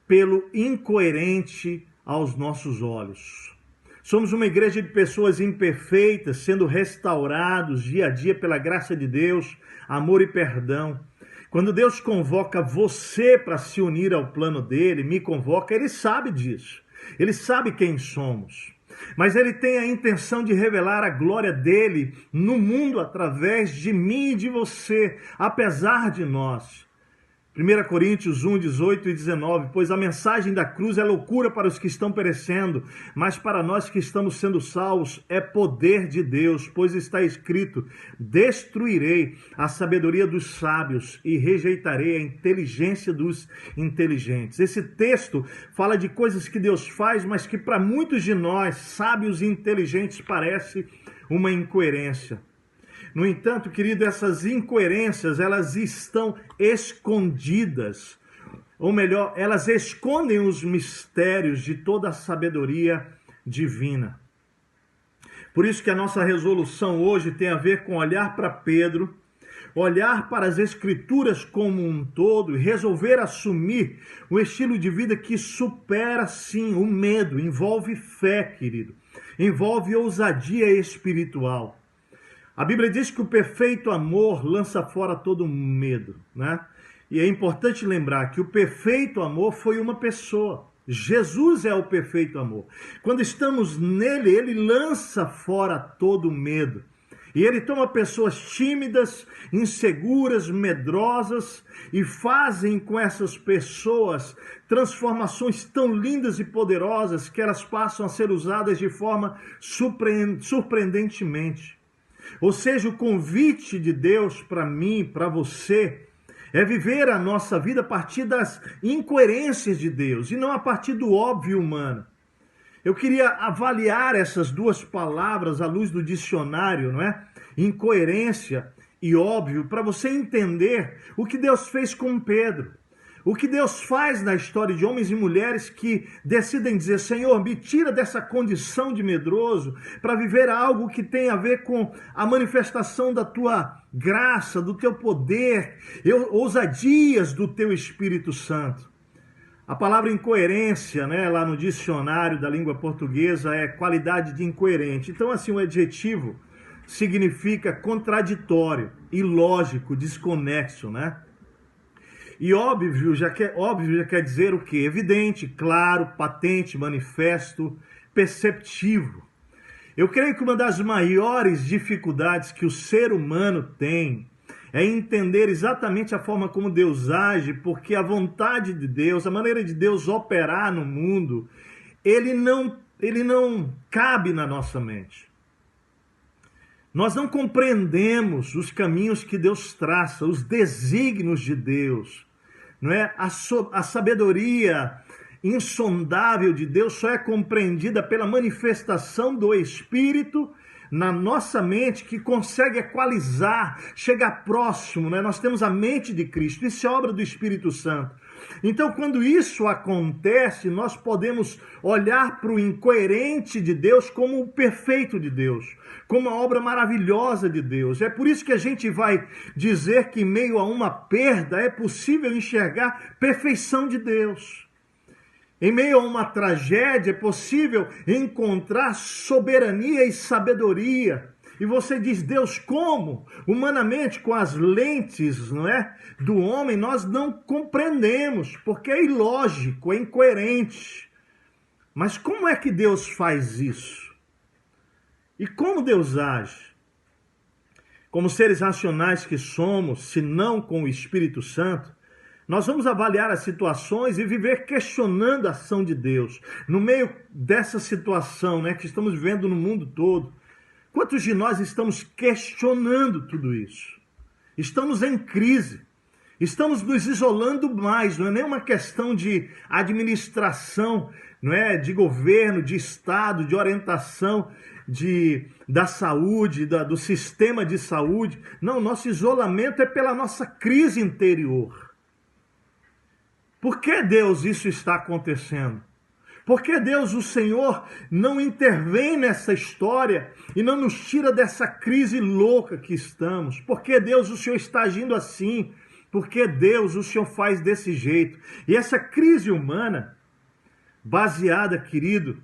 pelo incoerente aos nossos olhos. Somos uma igreja de pessoas imperfeitas, sendo restaurados dia a dia pela graça de Deus, amor e perdão. Quando Deus convoca você para se unir ao plano dele, me convoca, ele sabe disso. Ele sabe quem somos. Mas ele tem a intenção de revelar a glória dele no mundo através de mim e de você, apesar de nós. 1 Coríntios 1, 18 e 19, pois a mensagem da cruz é loucura para os que estão perecendo, mas para nós que estamos sendo salvos é poder de Deus, pois está escrito: destruirei a sabedoria dos sábios e rejeitarei a inteligência dos inteligentes. Esse texto fala de coisas que Deus faz, mas que para muitos de nós, sábios e inteligentes, parece uma incoerência. No entanto, querido, essas incoerências, elas estão escondidas. Ou melhor, elas escondem os mistérios de toda a sabedoria divina. Por isso que a nossa resolução hoje tem a ver com olhar para Pedro, olhar para as Escrituras como um todo e resolver assumir um estilo de vida que supera, sim, o medo. Envolve fé, querido. Envolve ousadia espiritual. A Bíblia diz que o perfeito amor lança fora todo medo, né? E é importante lembrar que o perfeito amor foi uma pessoa. Jesus é o perfeito amor. Quando estamos nele, ele lança fora todo medo. E ele toma pessoas tímidas, inseguras, medrosas e fazem com essas pessoas transformações tão lindas e poderosas que elas passam a ser usadas de forma surpreendentemente. Ou seja, o convite de Deus para mim, para você, é viver a nossa vida a partir das incoerências de Deus e não a partir do óbvio humano. Eu queria avaliar essas duas palavras à luz do dicionário, não é? Incoerência e óbvio, para você entender o que Deus fez com Pedro. O que Deus faz na história de homens e mulheres que decidem dizer: Senhor, me tira dessa condição de medroso para viver algo que tem a ver com a manifestação da tua graça, do teu poder, ousadias do teu Espírito Santo. A palavra incoerência, né, lá no dicionário da língua portuguesa é qualidade de incoerente. Então, assim, o adjetivo significa contraditório, ilógico, desconexo, né? E óbvio já quer dizer o quê? Evidente, claro, patente, manifesto, perceptivo. Eu creio que uma das maiores dificuldades que o ser humano tem é entender exatamente a forma como Deus age, porque a vontade de Deus, a maneira de Deus operar no mundo, ele não cabe na nossa mente. Nós não compreendemos os caminhos que Deus traça, os desígnios de Deus. Não é? A sabedoria insondável de Deus só é compreendida pela manifestação do Espírito na nossa mente, que consegue equalizar, chegar próximo, né? Nós temos a mente de Cristo, isso é obra do Espírito Santo. Então, quando isso acontece, nós podemos olhar para o incoerente de Deus como o perfeito de Deus, como a obra maravilhosa de Deus. É por isso que a gente vai dizer que em meio a uma perda é possível enxergar perfeição de Deus. Em meio a uma tragédia é possível encontrar soberania e sabedoria. E você diz: Deus, como? Humanamente, com as lentes, não é, do homem, nós não compreendemos, porque é ilógico, é incoerente. Mas como é que Deus faz isso? E como Deus age? Como seres racionais que somos, se não com o Espírito Santo, nós vamos avaliar as situações e viver questionando a ação de Deus. No meio dessa situação, né, que estamos vivendo no mundo todo, quantos de nós estamos questionando tudo isso? Estamos em crise. Estamos nos isolando mais. Não é nem uma questão de administração, não é, de governo, de Estado, de orientação da saúde, do sistema de saúde. Não, nosso isolamento é pela nossa crise interior. Por que, Deus, isso está acontecendo? Por que, Deus, o Senhor, não intervém nessa história e não nos tira dessa crise louca que estamos? Por que, Deus, o Senhor está agindo assim? Por que, Deus, o Senhor faz desse jeito? E essa crise humana, baseada, querido,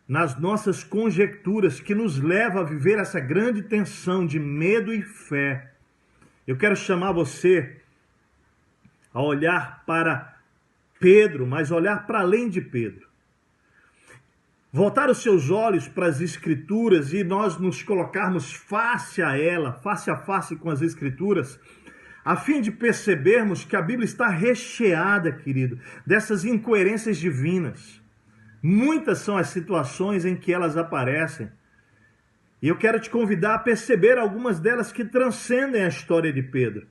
nas nossas conjecturas, que nos leva a viver essa grande tensão de medo e fé. Eu quero chamar você a olhar para Pedro, mas olhar para além de Pedro. Voltar os seus olhos para as Escrituras e nós nos colocarmos face a face com as Escrituras, a fim de percebermos que a Bíblia está recheada, querido, dessas incoerências divinas. Muitas são as situações em que elas aparecem. E eu quero te convidar a perceber algumas delas que transcendem a história de Pedro.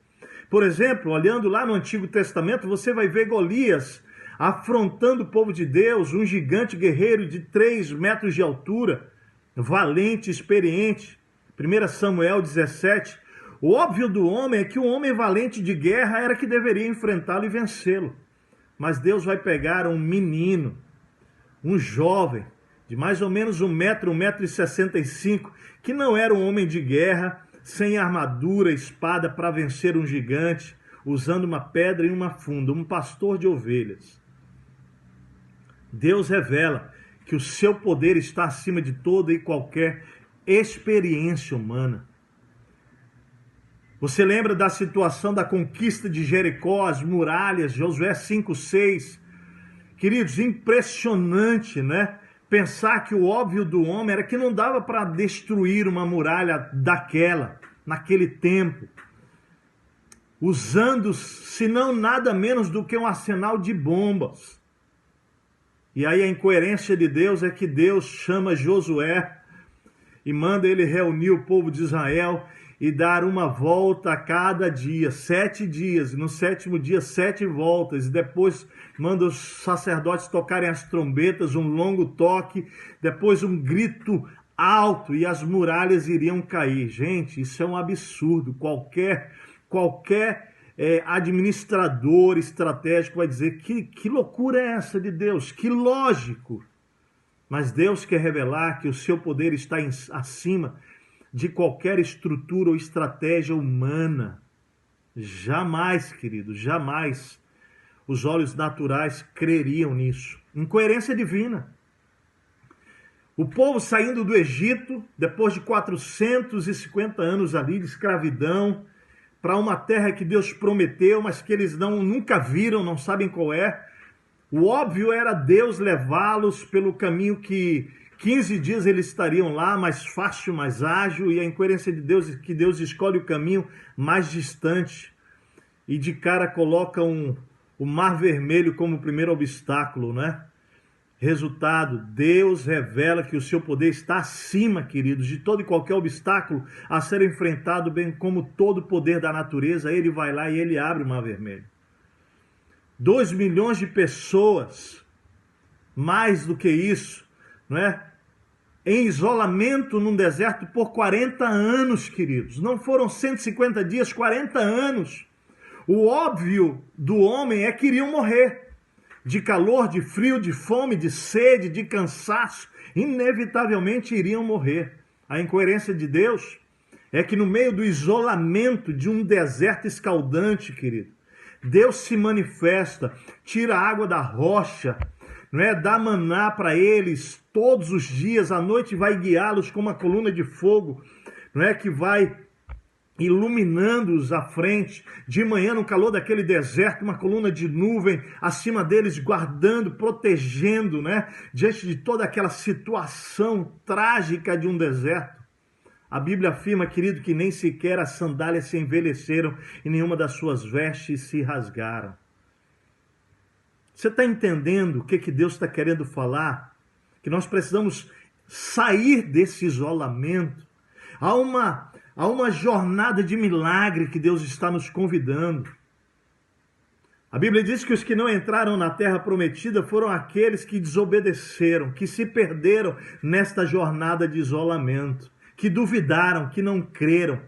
Por exemplo, olhando lá no Antigo Testamento, você vai ver Golias afrontando o povo de Deus, um gigante guerreiro de 3 metros de altura, valente, experiente. 1 Samuel 17. O óbvio do homem é que um homem valente de guerra era que deveria enfrentá-lo e vencê-lo. Mas Deus vai pegar um menino, um jovem, de mais ou menos 1 metro, 1,65 m, que não era um homem de guerra, sem armadura, espada para vencer um gigante, usando uma pedra e uma funda, um pastor de ovelhas. Deus revela que o seu poder está acima de toda e qualquer experiência humana. Você lembra da situação da conquista de Jericó, as muralhas, Josué 5:6? Queridos, impressionante, né? Pensar que o óbvio do homem era que não dava para destruir uma muralha daquela, naquele tempo, usando, se não nada menos do que um arsenal de bombas. E aí a incoerência de Deus é que Deus chama Josué e manda ele reunir o povo de Israel e dar uma volta a cada dia, 7 dias, e no 7º dia 7 voltas, e depois manda os sacerdotes tocarem as trombetas, um longo toque, depois um grito alto, e as muralhas iriam cair. Gente, isso é um absurdo. Qualquer administrador estratégico vai dizer que loucura é essa de Deus, que lógico. Mas Deus quer revelar que o seu poder está acima de qualquer estrutura ou estratégia humana. Jamais, querido, jamais os olhos naturais creriam nisso. Incoerência divina. O povo saindo do Egito, depois de 450 anos ali de escravidão, para uma terra que Deus prometeu, mas que eles nunca viram, não sabem qual é. O óbvio era Deus levá-los pelo caminho que 15 dias eles estariam lá, mais fácil, mais ágil, e a incoerência de Deus é que Deus escolhe o caminho mais distante e de cara coloca o Mar Vermelho como o primeiro obstáculo, né? Resultado, Deus revela que o seu poder está acima, queridos, de todo e qualquer obstáculo a ser enfrentado, bem como todo o poder da natureza. Ele vai lá e ele abre o Mar Vermelho. 2 milhões de pessoas, mais do que isso, não é? Em isolamento num deserto por 40 anos, queridos. Não foram 150 dias, 40 anos. O óbvio do homem é que iriam morrer. De calor, de frio, de fome, de sede, de cansaço, inevitavelmente iriam morrer. A incoerência de Deus é que no meio do isolamento de um deserto escaldante, querido, Deus se manifesta, tira a água da rocha, não é? Dá maná para eles todos os dias, à noite vai guiá-los com uma coluna de fogo, não é? Que vai iluminando-os à frente, de manhã no calor daquele deserto, uma coluna de nuvem acima deles, guardando, protegendo, né? Diante de toda aquela situação trágica de um deserto. A Bíblia afirma, querido, que nem sequer as sandálias se envelheceram e nenhuma das suas vestes se rasgaram. Você está entendendo o que Deus está querendo falar? Que nós precisamos sair desse isolamento. Há uma jornada de milagre que Deus está nos convidando. A Bíblia diz que os que não entraram na terra prometida foram aqueles que desobedeceram, que se perderam nesta jornada de isolamento, que duvidaram, que não creram.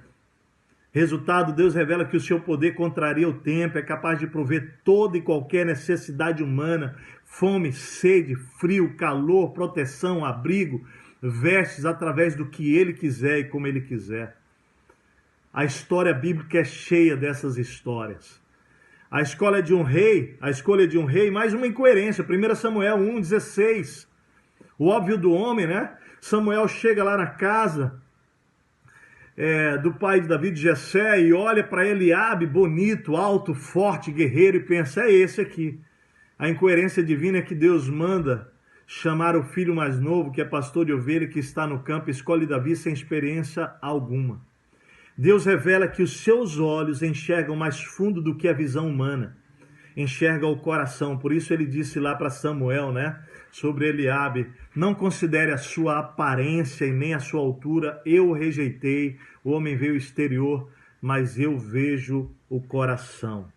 Resultado, Deus revela que o seu poder contraria o tempo, é capaz de prover toda e qualquer necessidade humana, fome, sede, frio, calor, proteção, abrigo, vestes, através do que Ele quiser e como Ele quiser. A história bíblica é cheia dessas histórias. A escolha de um rei, mais uma incoerência. 1 Samuel 1,16. O óbvio do homem, né? Samuel chega lá na casa do pai de Davi, de Jessé, e olha para Eliabe, bonito, alto, forte, guerreiro, e pensa, é esse aqui. A incoerência divina é que Deus manda chamar o filho mais novo, que é pastor de ovelha, que está no campo, escolhe Davi sem experiência alguma. Deus revela que os seus olhos enxergam mais fundo do que a visão humana, enxerga o coração. Por isso ele disse lá para Samuel, né, sobre Eliabe, não considere a sua aparência e nem a sua altura, eu o rejeitei, o homem veio exterior, mas eu vejo o coração.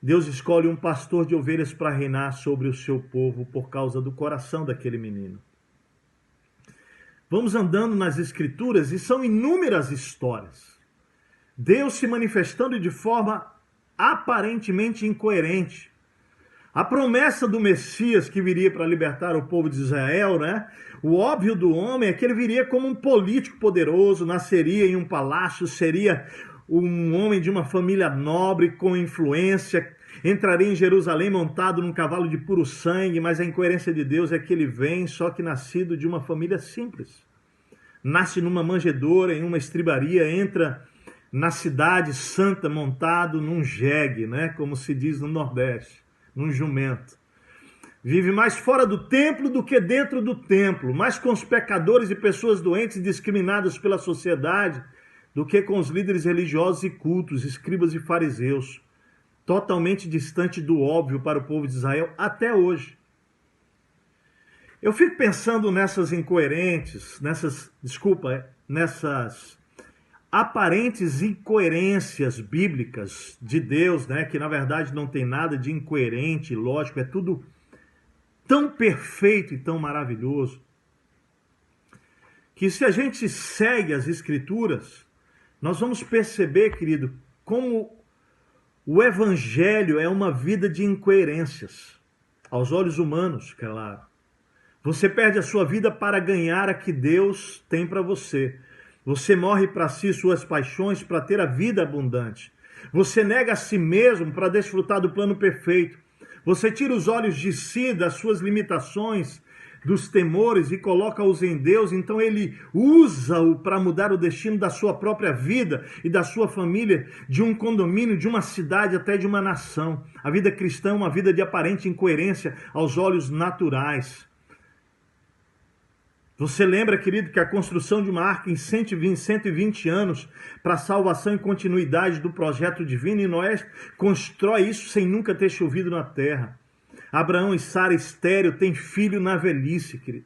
Deus escolhe um pastor de ovelhas para reinar sobre o seu povo por causa do coração daquele menino. Vamos andando nas Escrituras e são inúmeras histórias. Deus se manifestando de forma aparentemente incoerente. A promessa do Messias que viria para libertar o povo de Israel, né? O óbvio do homem é que ele viria como um político poderoso, nasceria em um palácio, seria um homem de uma família nobre, com influência, entraria em Jerusalém montado num cavalo de puro sangue, mas a incoerência de Deus é que ele vem só que nascido de uma família simples. Nasce numa manjedoura, em uma estribaria, entra na cidade santa montado num jegue, né? Como se diz no Nordeste, num jumento. Vive mais fora do templo do que dentro do templo, mais com os pecadores e pessoas doentes e discriminadas pela sociedade do que com os líderes religiosos e cultos, escribas e fariseus, totalmente distante do óbvio para o povo de Israel até hoje. Eu fico pensando nessas incoerentes, nessas aparentes incoerências bíblicas de Deus, né, que na verdade não tem nada de incoerente, lógico, é tudo tão perfeito e tão maravilhoso, que se a gente segue as Escrituras, nós vamos perceber, querido, como O evangelho é uma vida de incoerências, aos olhos humanos, claro. Você perde a sua vida para ganhar a que Deus tem para você. Você morre para si, suas paixões, para ter a vida abundante. Você nega a si mesmo para desfrutar do plano perfeito. Você tira os olhos de si, das suas limitações, dos temores e coloca-os em Deus. Então ele usa-o para mudar o destino da sua própria vida e da sua família, de um condomínio, de uma cidade, até de uma nação. A vida cristã é uma vida de aparente incoerência aos olhos naturais. Você lembra, querido, que a construção de uma arca em 120 anos para a salvação e continuidade do projeto divino, e Noé constrói isso sem nunca ter chovido na terra. Abraão e Sara estéril têm filho na velhice, querido.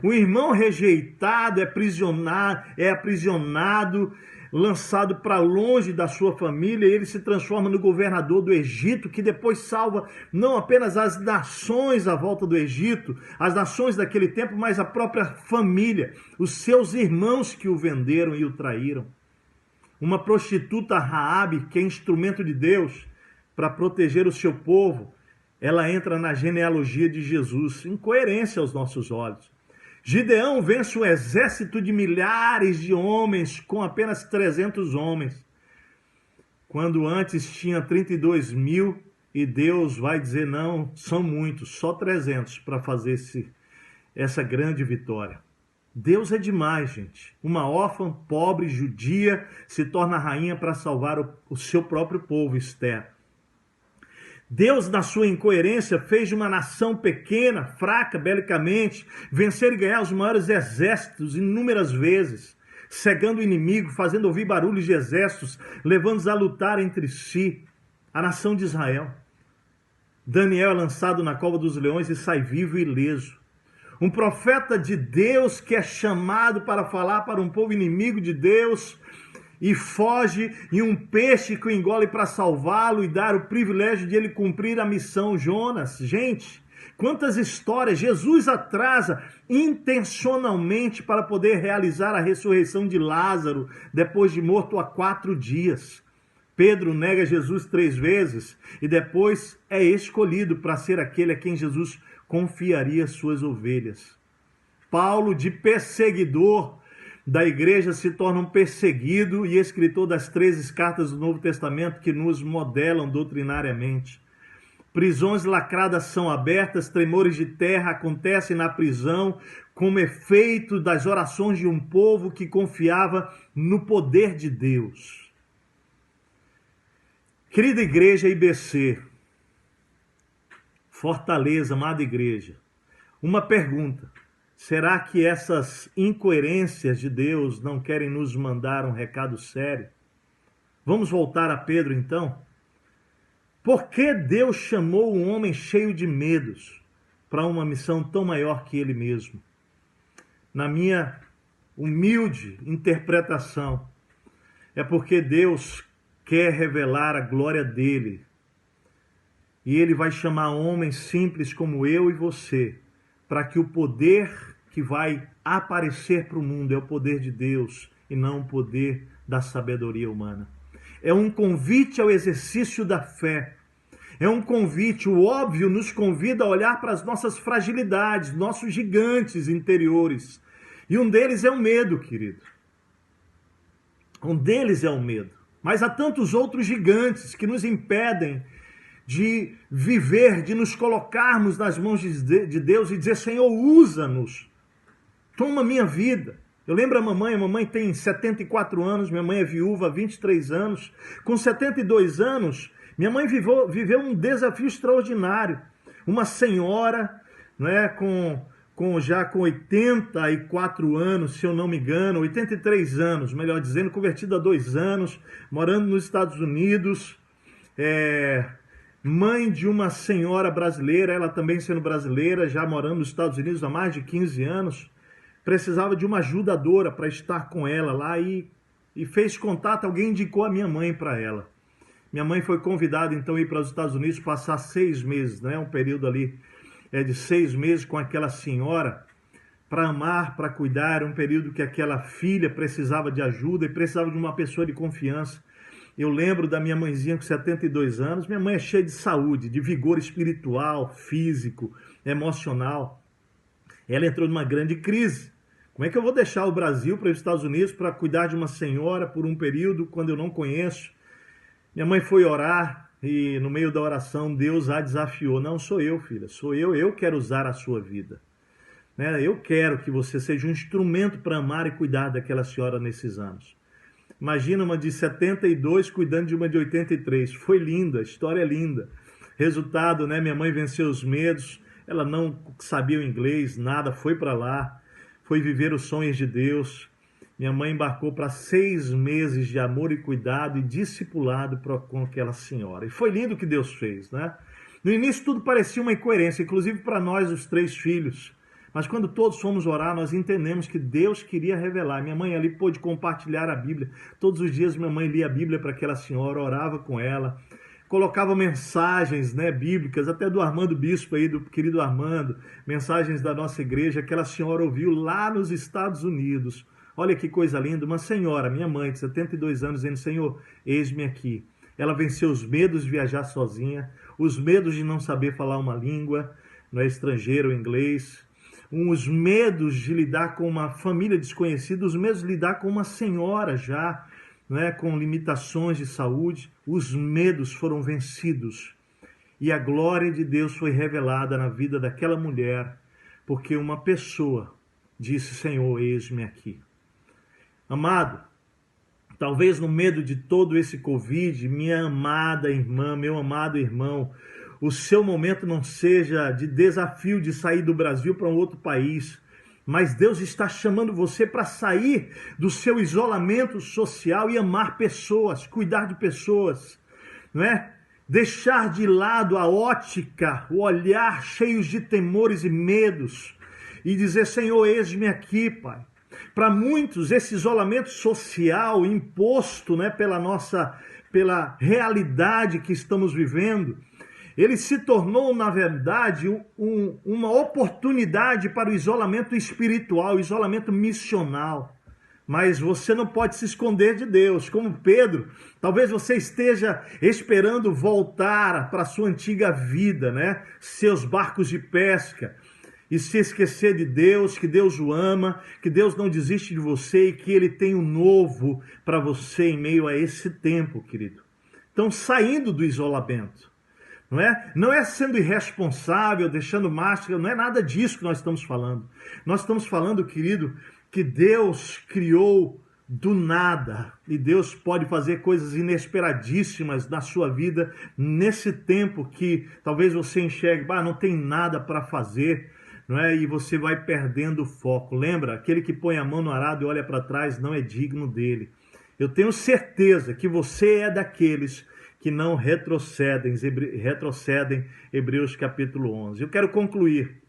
O irmão rejeitado é aprisionado, lançado para longe da sua família, e ele se transforma no governador do Egito, que depois salva não apenas as nações à volta do Egito, as nações daquele tempo, mas a própria família, os seus irmãos que o venderam e o traíram. Uma prostituta, Raabe, que é instrumento de Deus para proteger o seu povo, ela entra na genealogia de Jesus, incoerência aos nossos olhos. Gideão vence um exército de milhares de homens com apenas 300 homens, quando antes tinha 32 mil, e Deus vai dizer, não, são muitos, só 300 para fazer essa grande vitória. Deus é demais, gente. Uma órfã, pobre, judia, se torna rainha para salvar o seu próprio povo, Esther. Deus, na sua incoerência, fez de uma nação pequena, fraca, belicamente, vencer e ganhar os maiores exércitos inúmeras vezes, cegando o inimigo, fazendo ouvir barulhos de exércitos, levando-os a lutar entre si, a nação de Israel. Daniel é lançado na cova dos leões e sai vivo e ileso. Um profeta de Deus que é chamado para falar para um povo inimigo de Deus, e foge, e um peixe que o engole para salvá-lo e dar o privilégio de ele cumprir a missão. Jonas, gente, quantas histórias. Jesus atrasa intencionalmente para poder realizar a ressurreição de Lázaro, depois de morto há 4 dias. Pedro nega Jesus 3 vezes e depois é escolhido para ser aquele a quem Jesus confiaria suas ovelhas. Paulo, de perseguidor da igreja, se torna um perseguido e escritor das 13 cartas do Novo Testamento que nos modelam doutrinariamente. Prisões lacradas são abertas, tremores de terra acontecem na prisão como efeito das orações de um povo que confiava no poder de Deus. Querida igreja IBC, Fortaleza, amada igreja, uma pergunta. Será que essas incoerências de Deus não querem nos mandar um recado sério? Vamos voltar a Pedro então? Por que Deus chamou um homem cheio de medos para uma missão tão maior que ele mesmo? Na minha humilde interpretação, é porque Deus quer revelar a glória dele. E ele vai chamar homens simples como eu e você, para que o poder que vai aparecer para o mundo é o poder de Deus e não o poder da sabedoria humana. É um convite ao exercício da fé. É um convite, o óbvio nos convida a olhar para as nossas fragilidades, nossos gigantes interiores. E um deles é o medo, querido. Um deles é o medo. Mas há tantos outros gigantes que nos impedem de viver, de nos colocarmos nas mãos de Deus e dizer, Senhor, usa-nos, toma minha vida. Eu lembro a mamãe tem 74 anos, minha mãe é viúva há 23 anos, com 72 anos, minha mãe viveu um desafio extraordinário, uma senhora, né, já com 84 anos, se eu não me engano, 83 anos, melhor dizendo, convertida há 2 anos, morando nos Estados Unidos, mãe de uma senhora brasileira, ela também sendo brasileira, já morando nos Estados Unidos há mais de 15 anos, precisava de uma ajudadora para estar com ela lá e fez contato, alguém indicou a minha mãe para ela. Minha mãe foi convidada então a ir para os Estados Unidos, passar 6 meses, né? Um período ali de 6 meses com aquela senhora, para amar, para cuidar, um período que aquela filha precisava de ajuda e precisava de uma pessoa de confiança. Eu lembro da minha mãezinha com 72 anos. Minha mãe é cheia de saúde, de vigor espiritual, físico, emocional. Ela entrou numa grande crise. Como é que eu vou deixar o Brasil para os Estados Unidos para cuidar de uma senhora por um período quando eu não conheço? Minha mãe foi orar e no meio da oração Deus a desafiou. Não sou eu, filha, sou eu quero usar a sua vida. Eu quero que você seja um instrumento para amar e cuidar daquela senhora nesses anos. Imagina uma de 72 cuidando de uma de 83. Foi linda, a história é linda. Resultado, minha mãe venceu os medos, ela não sabia o inglês, nada, foi para lá, foi viver os sonhos de Deus. Minha mãe embarcou para 6 meses de amor e cuidado e discipulado com aquela senhora. E foi lindo o que Deus fez, No início tudo parecia uma incoerência, inclusive para nós, os 3 filhos. Mas quando todos fomos orar, nós entendemos que Deus queria revelar. Minha mãe ali pôde compartilhar a Bíblia. Todos os dias minha mãe lia a Bíblia para aquela senhora, orava com ela, colocava mensagens bíblicas, até do Armando Bispo aí, do querido Armando, mensagens da nossa igreja, aquela senhora ouviu lá nos Estados Unidos. Olha que coisa linda, uma senhora, minha mãe, de 72 anos, dizendo, Senhor, eis-me aqui. Ela venceu os medos de viajar sozinha, os medos de não saber falar uma língua, estrangeira ou inglês, os medos de lidar com uma família desconhecida, os medos de lidar com uma senhora já, com limitações de saúde. Os medos foram vencidos e a glória de Deus foi revelada na vida daquela mulher, porque uma pessoa disse, Senhor, eis-me aqui. Amado, talvez no medo de todo esse Covid, minha amada irmã, meu amado irmão, o seu momento não seja de desafio de sair do Brasil para um outro país, mas Deus está chamando você para sair do seu isolamento social e amar pessoas, cuidar de pessoas, Deixar de lado a ótica, o olhar cheios de temores e medos e dizer, Senhor, eis-me aqui, Pai. Para muitos, esse isolamento social imposto pela realidade que estamos vivendo, ele se tornou, na verdade, uma oportunidade para o isolamento espiritual, o isolamento missional. Mas você não pode se esconder de Deus. Como Pedro, talvez você esteja esperando voltar para a sua antiga vida, seus barcos de pesca, e se esquecer de Deus, que Deus o ama, que Deus não desiste de você e que Ele tem um novo para você em meio a esse tempo, querido. Então, saindo do isolamento. Não é sendo irresponsável, deixando máscara, não é nada disso que nós estamos falando. Nós estamos falando, querido, que Deus criou do nada e Deus pode fazer coisas inesperadíssimas na sua vida nesse tempo que talvez você enxergue, não tem nada para fazer, e você vai perdendo o foco. Lembra, aquele que põe a mão no arado e olha para trás não é digno dele. Eu tenho certeza que você é daqueles que não retrocedem, Hebreus capítulo 11. Eu quero concluir,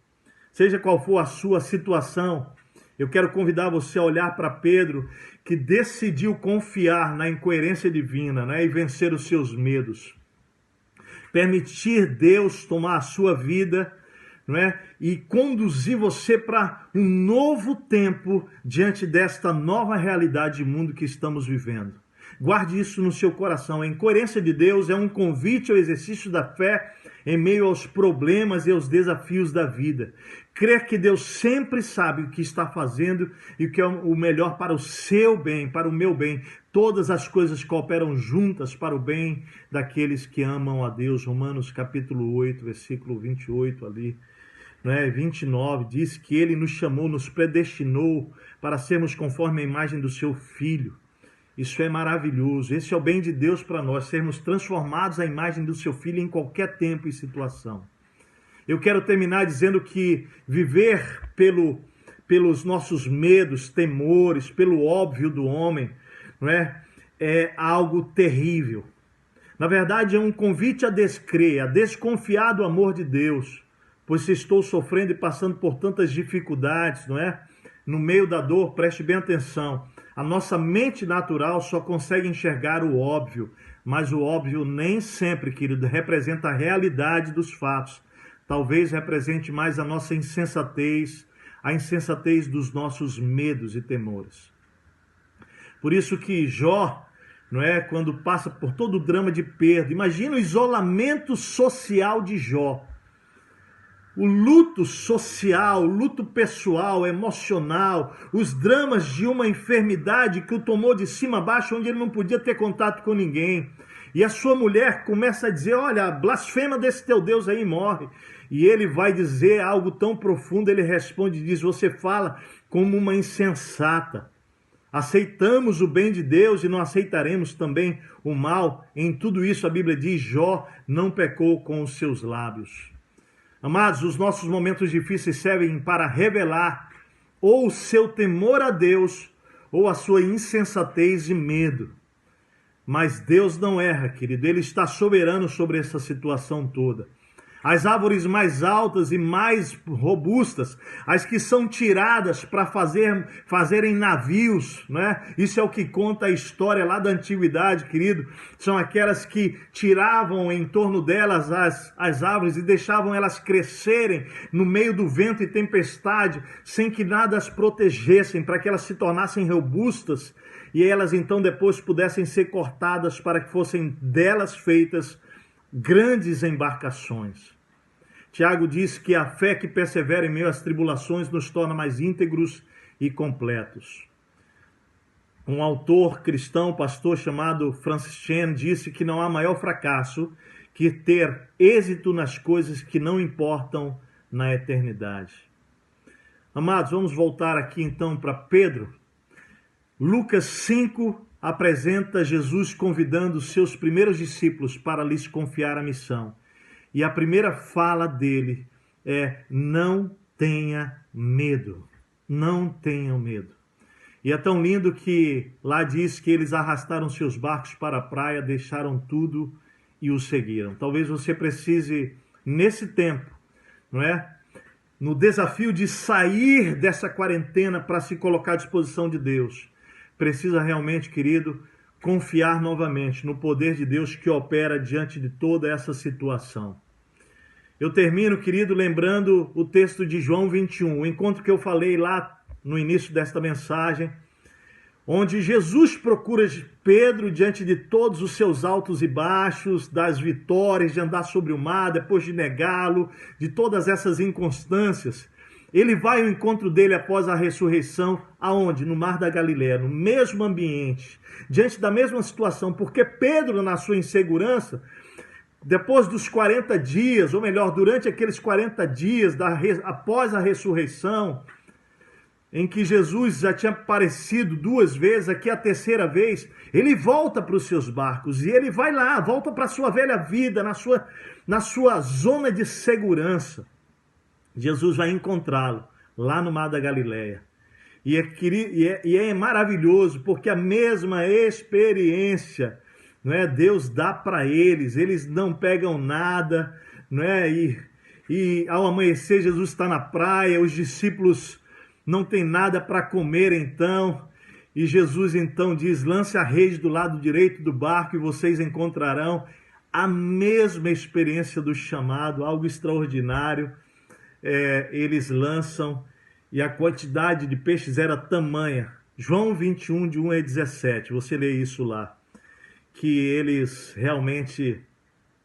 seja qual for a sua situação, eu quero convidar você a olhar para Pedro, que decidiu confiar na incoerência divina, e vencer os seus medos. Permitir Deus tomar a sua vida, e conduzir você para um novo tempo diante desta nova realidade de mundo que estamos vivendo. Guarde isso no seu coração. A incoerência de Deus é um convite ao exercício da fé em meio aos problemas e aos desafios da vida. Crer que Deus sempre sabe o que está fazendo e o que é o melhor para o seu bem, para o meu bem. Todas as coisas cooperam juntas para o bem daqueles que amam a Deus. Romanos capítulo 8, versículo 28 ali. 29, diz que Ele nos chamou, nos predestinou para sermos conforme a imagem do seu Filho. Isso é maravilhoso. Esse é o bem de Deus para nós, sermos transformados à imagem do seu Filho em qualquer tempo e situação. Eu quero terminar dizendo que viver pelos nossos medos, temores, pelo óbvio do homem, é algo terrível. Na verdade, é um convite a descrer, a desconfiar do amor de Deus, pois se estou sofrendo e passando por tantas dificuldades, no meio da dor, preste bem atenção. A nossa mente natural só consegue enxergar o óbvio, mas o óbvio nem sempre, querido, representa a realidade dos fatos. Talvez represente mais a nossa insensatez, a insensatez dos nossos medos e temores. Por isso que Jó, não é? Quando passa por todo o drama de perda. Imagina o isolamento social de Jó. O luto social, o luto pessoal, emocional, os dramas de uma enfermidade que o tomou de cima a baixo, onde ele não podia ter contato com ninguém. E a sua mulher começa a dizer, olha, blasfema desse teu Deus aí e morre. E ele vai dizer algo tão profundo, ele responde e diz, você fala como uma insensata. Aceitamos o bem de Deus e não aceitaremos também o mal. Em tudo isso a Bíblia diz, Jó não pecou com os seus lábios. Amados, os nossos momentos difíceis servem para revelar ou o seu temor a Deus ou a sua insensatez e medo. Mas Deus não erra, querido. Ele está soberano sobre essa situação toda. As árvores mais altas e mais robustas, as que são tiradas para fazerem navios, né? Isso é o que conta a história lá da antiguidade, querido. São aquelas que tiravam em torno delas as árvores e deixavam elas crescerem no meio do vento e tempestade, sem que nada as protegessem, para que elas se tornassem robustas e elas então depois pudessem ser cortadas para que fossem delas feitas grandes embarcações. Tiago diz que a fé que persevera em meio às tribulações nos torna mais íntegros e completos. Um autor cristão, pastor chamado Francis Chan, disse que não há maior fracasso que ter êxito nas coisas que não importam na eternidade. Amados, vamos voltar aqui então para Pedro. Lucas 5 apresenta Jesus convidando os seus primeiros discípulos para lhes confiar a missão. E a primeira fala dele é, não tenha medo, não tenham medo. E é tão lindo que lá diz que eles arrastaram seus barcos para a praia, deixaram tudo e o seguiram. Talvez você precise, nesse tempo, não é? No desafio de sair dessa quarentena para se colocar à disposição de Deus, precisa realmente, querido, confiar novamente no poder de Deus que opera diante de toda essa situação. Eu termino, querido, lembrando o texto de João 21, o encontro que eu falei lá no início desta mensagem, onde Jesus procura Pedro diante de todos os seus altos e baixos, das vitórias, de andar sobre o mar, depois de negá-lo, de todas essas inconstâncias. Ele vai ao encontro dele após a ressurreição, aonde? No Mar da Galileia, no mesmo ambiente, diante da mesma situação, porque Pedro, na sua insegurança, depois dos 40 dias, ou melhor, durante aqueles 40 dias após a ressurreição, em que Jesus já tinha aparecido 2 vezes, aqui a terceira vez, ele volta para os seus barcos e ele vai lá, volta para a sua velha vida, na sua zona de segurança. Jesus vai encontrá-lo lá no Mar da Galileia. E é maravilhoso, porque a mesma experiência, não é? Deus dá para eles não pegam nada, não é? E ao amanhecer Jesus está na praia, os discípulos não têm nada para comer então, e Jesus então diz, lance a rede do lado direito do barco e vocês encontrarão a mesma experiência do chamado, algo extraordinário. Eles lançam e a quantidade de peixes era tamanha. João 21, de 1 a 17, você lê isso lá. Que eles realmente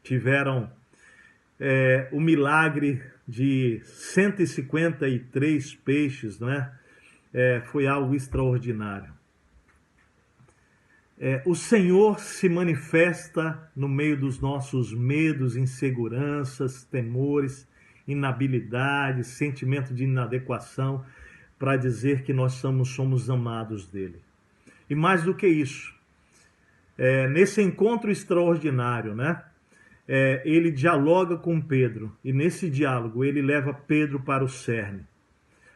tiveram o milagre de 153 peixes, não é? Foi algo extraordinário. O Senhor se manifesta no meio dos nossos medos, inseguranças, temores, inabilidade, sentimento de inadequação, para dizer que nós somos amados dele. E mais do que isso, nesse encontro extraordinário, né? Ele dialoga com Pedro, e nesse diálogo ele leva Pedro para o cerne.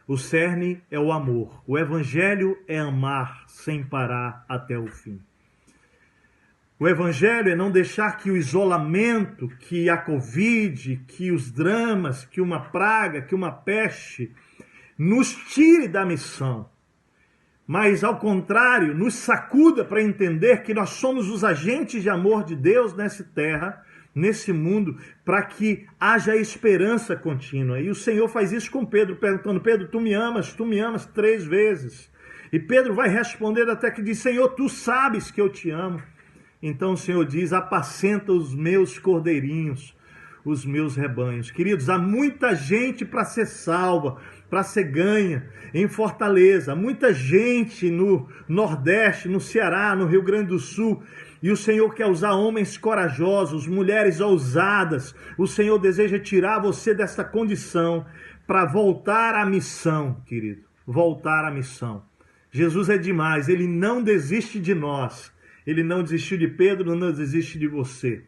O cerne é o amor. O evangelho é amar sem parar até o fim. O evangelho é não deixar que o isolamento, que a Covid, que os dramas, que uma praga, que uma peste nos tire da missão. Mas, ao contrário, nos sacuda para entender que nós somos os agentes de amor de Deus nessa terra, nesse mundo, para que haja esperança contínua. E o Senhor faz isso com Pedro, perguntando, Pedro, tu me amas 3 vezes. E Pedro vai responder até que diz, Senhor, tu sabes que eu te amo. Então o Senhor diz: apacenta os meus cordeirinhos, os meus rebanhos. Queridos, há muita gente para ser salva, para ser ganha em Fortaleza. Há muita gente no Nordeste, no Ceará, no Rio Grande do Sul. E o Senhor quer usar homens corajosos, mulheres ousadas. O Senhor deseja tirar você dessa condição para voltar à missão, querido. Voltar à missão. Jesus é demais, Ele não desiste de nós. Ele não desistiu de Pedro, não desiste de você.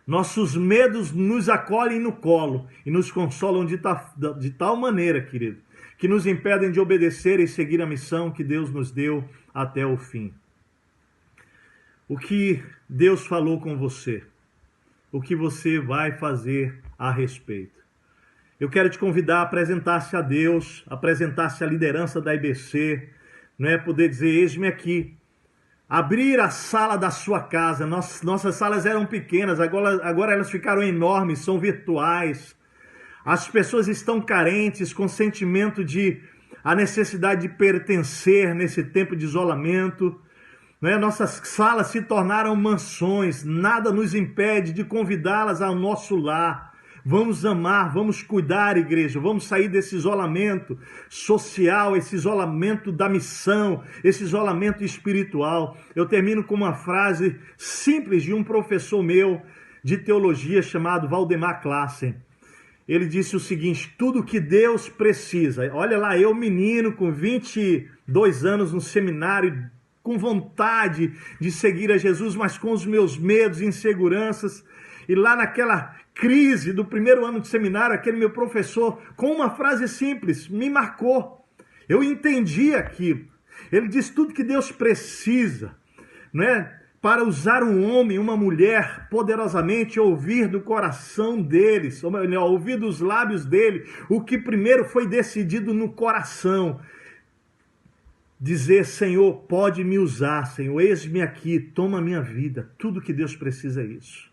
Nossos medos nos acolhem no colo e nos consolam de tal maneira, querido, que nos impedem de obedecer e seguir a missão que Deus nos deu até o fim. O que Deus falou com você? O que você vai fazer a respeito? Eu quero te convidar a apresentar-se a Deus, apresentar-se à liderança da IBC, não é poder dizer: eis-me aqui. Abrir a sala da sua casa. Nossas salas eram pequenas, agora elas ficaram enormes, são virtuais. As pessoas estão carentes, com sentimento de a necessidade de pertencer nesse tempo de isolamento. Nossas salas se tornaram mansões, nada nos impede de convidá-las ao nosso lar. Vamos amar, vamos cuidar, igreja, vamos sair desse isolamento social, esse isolamento da missão, esse isolamento espiritual. Eu termino com uma frase simples de um professor meu de teologia chamado Valdemar Classen. Ele disse o seguinte: tudo que Deus precisa, olha lá, eu menino com 22 anos no seminário, com vontade de seguir a Jesus, mas com os meus medos e inseguranças. E lá naquela crise do primeiro ano de seminário, aquele meu professor, com uma frase simples, me marcou. Eu entendi aquilo. Ele diz: tudo que Deus precisa, para usar um homem, uma mulher, poderosamente ouvir do coração deles, ou melhor, ouvir dos lábios dele, o que primeiro foi decidido no coração. Dizer: Senhor, pode me usar, Senhor, eis-me aqui, toma a minha vida. Tudo que Deus precisa é isso.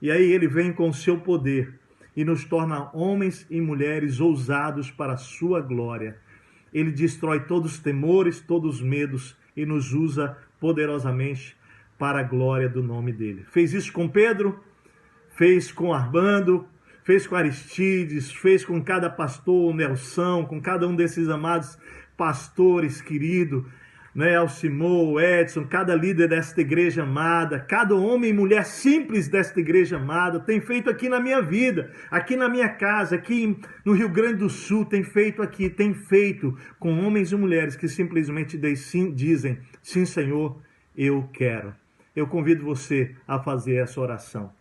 E aí Ele vem com o seu poder e nos torna homens e mulheres ousados para a sua glória. Ele destrói todos os temores, todos os medos e nos usa poderosamente para a glória do nome dele. Fez isso com Pedro, fez com Armando, fez com Aristides, fez com cada pastor, o Nelson, com cada um desses amados pastores queridos, Alcimou, Edson, cada líder desta igreja amada, cada homem e mulher simples desta igreja amada, tem feito aqui na minha vida, aqui na minha casa, aqui no Rio Grande do Sul, tem feito com homens e mulheres que simplesmente dizem: sim, Senhor, eu quero. Eu convido você a fazer essa oração.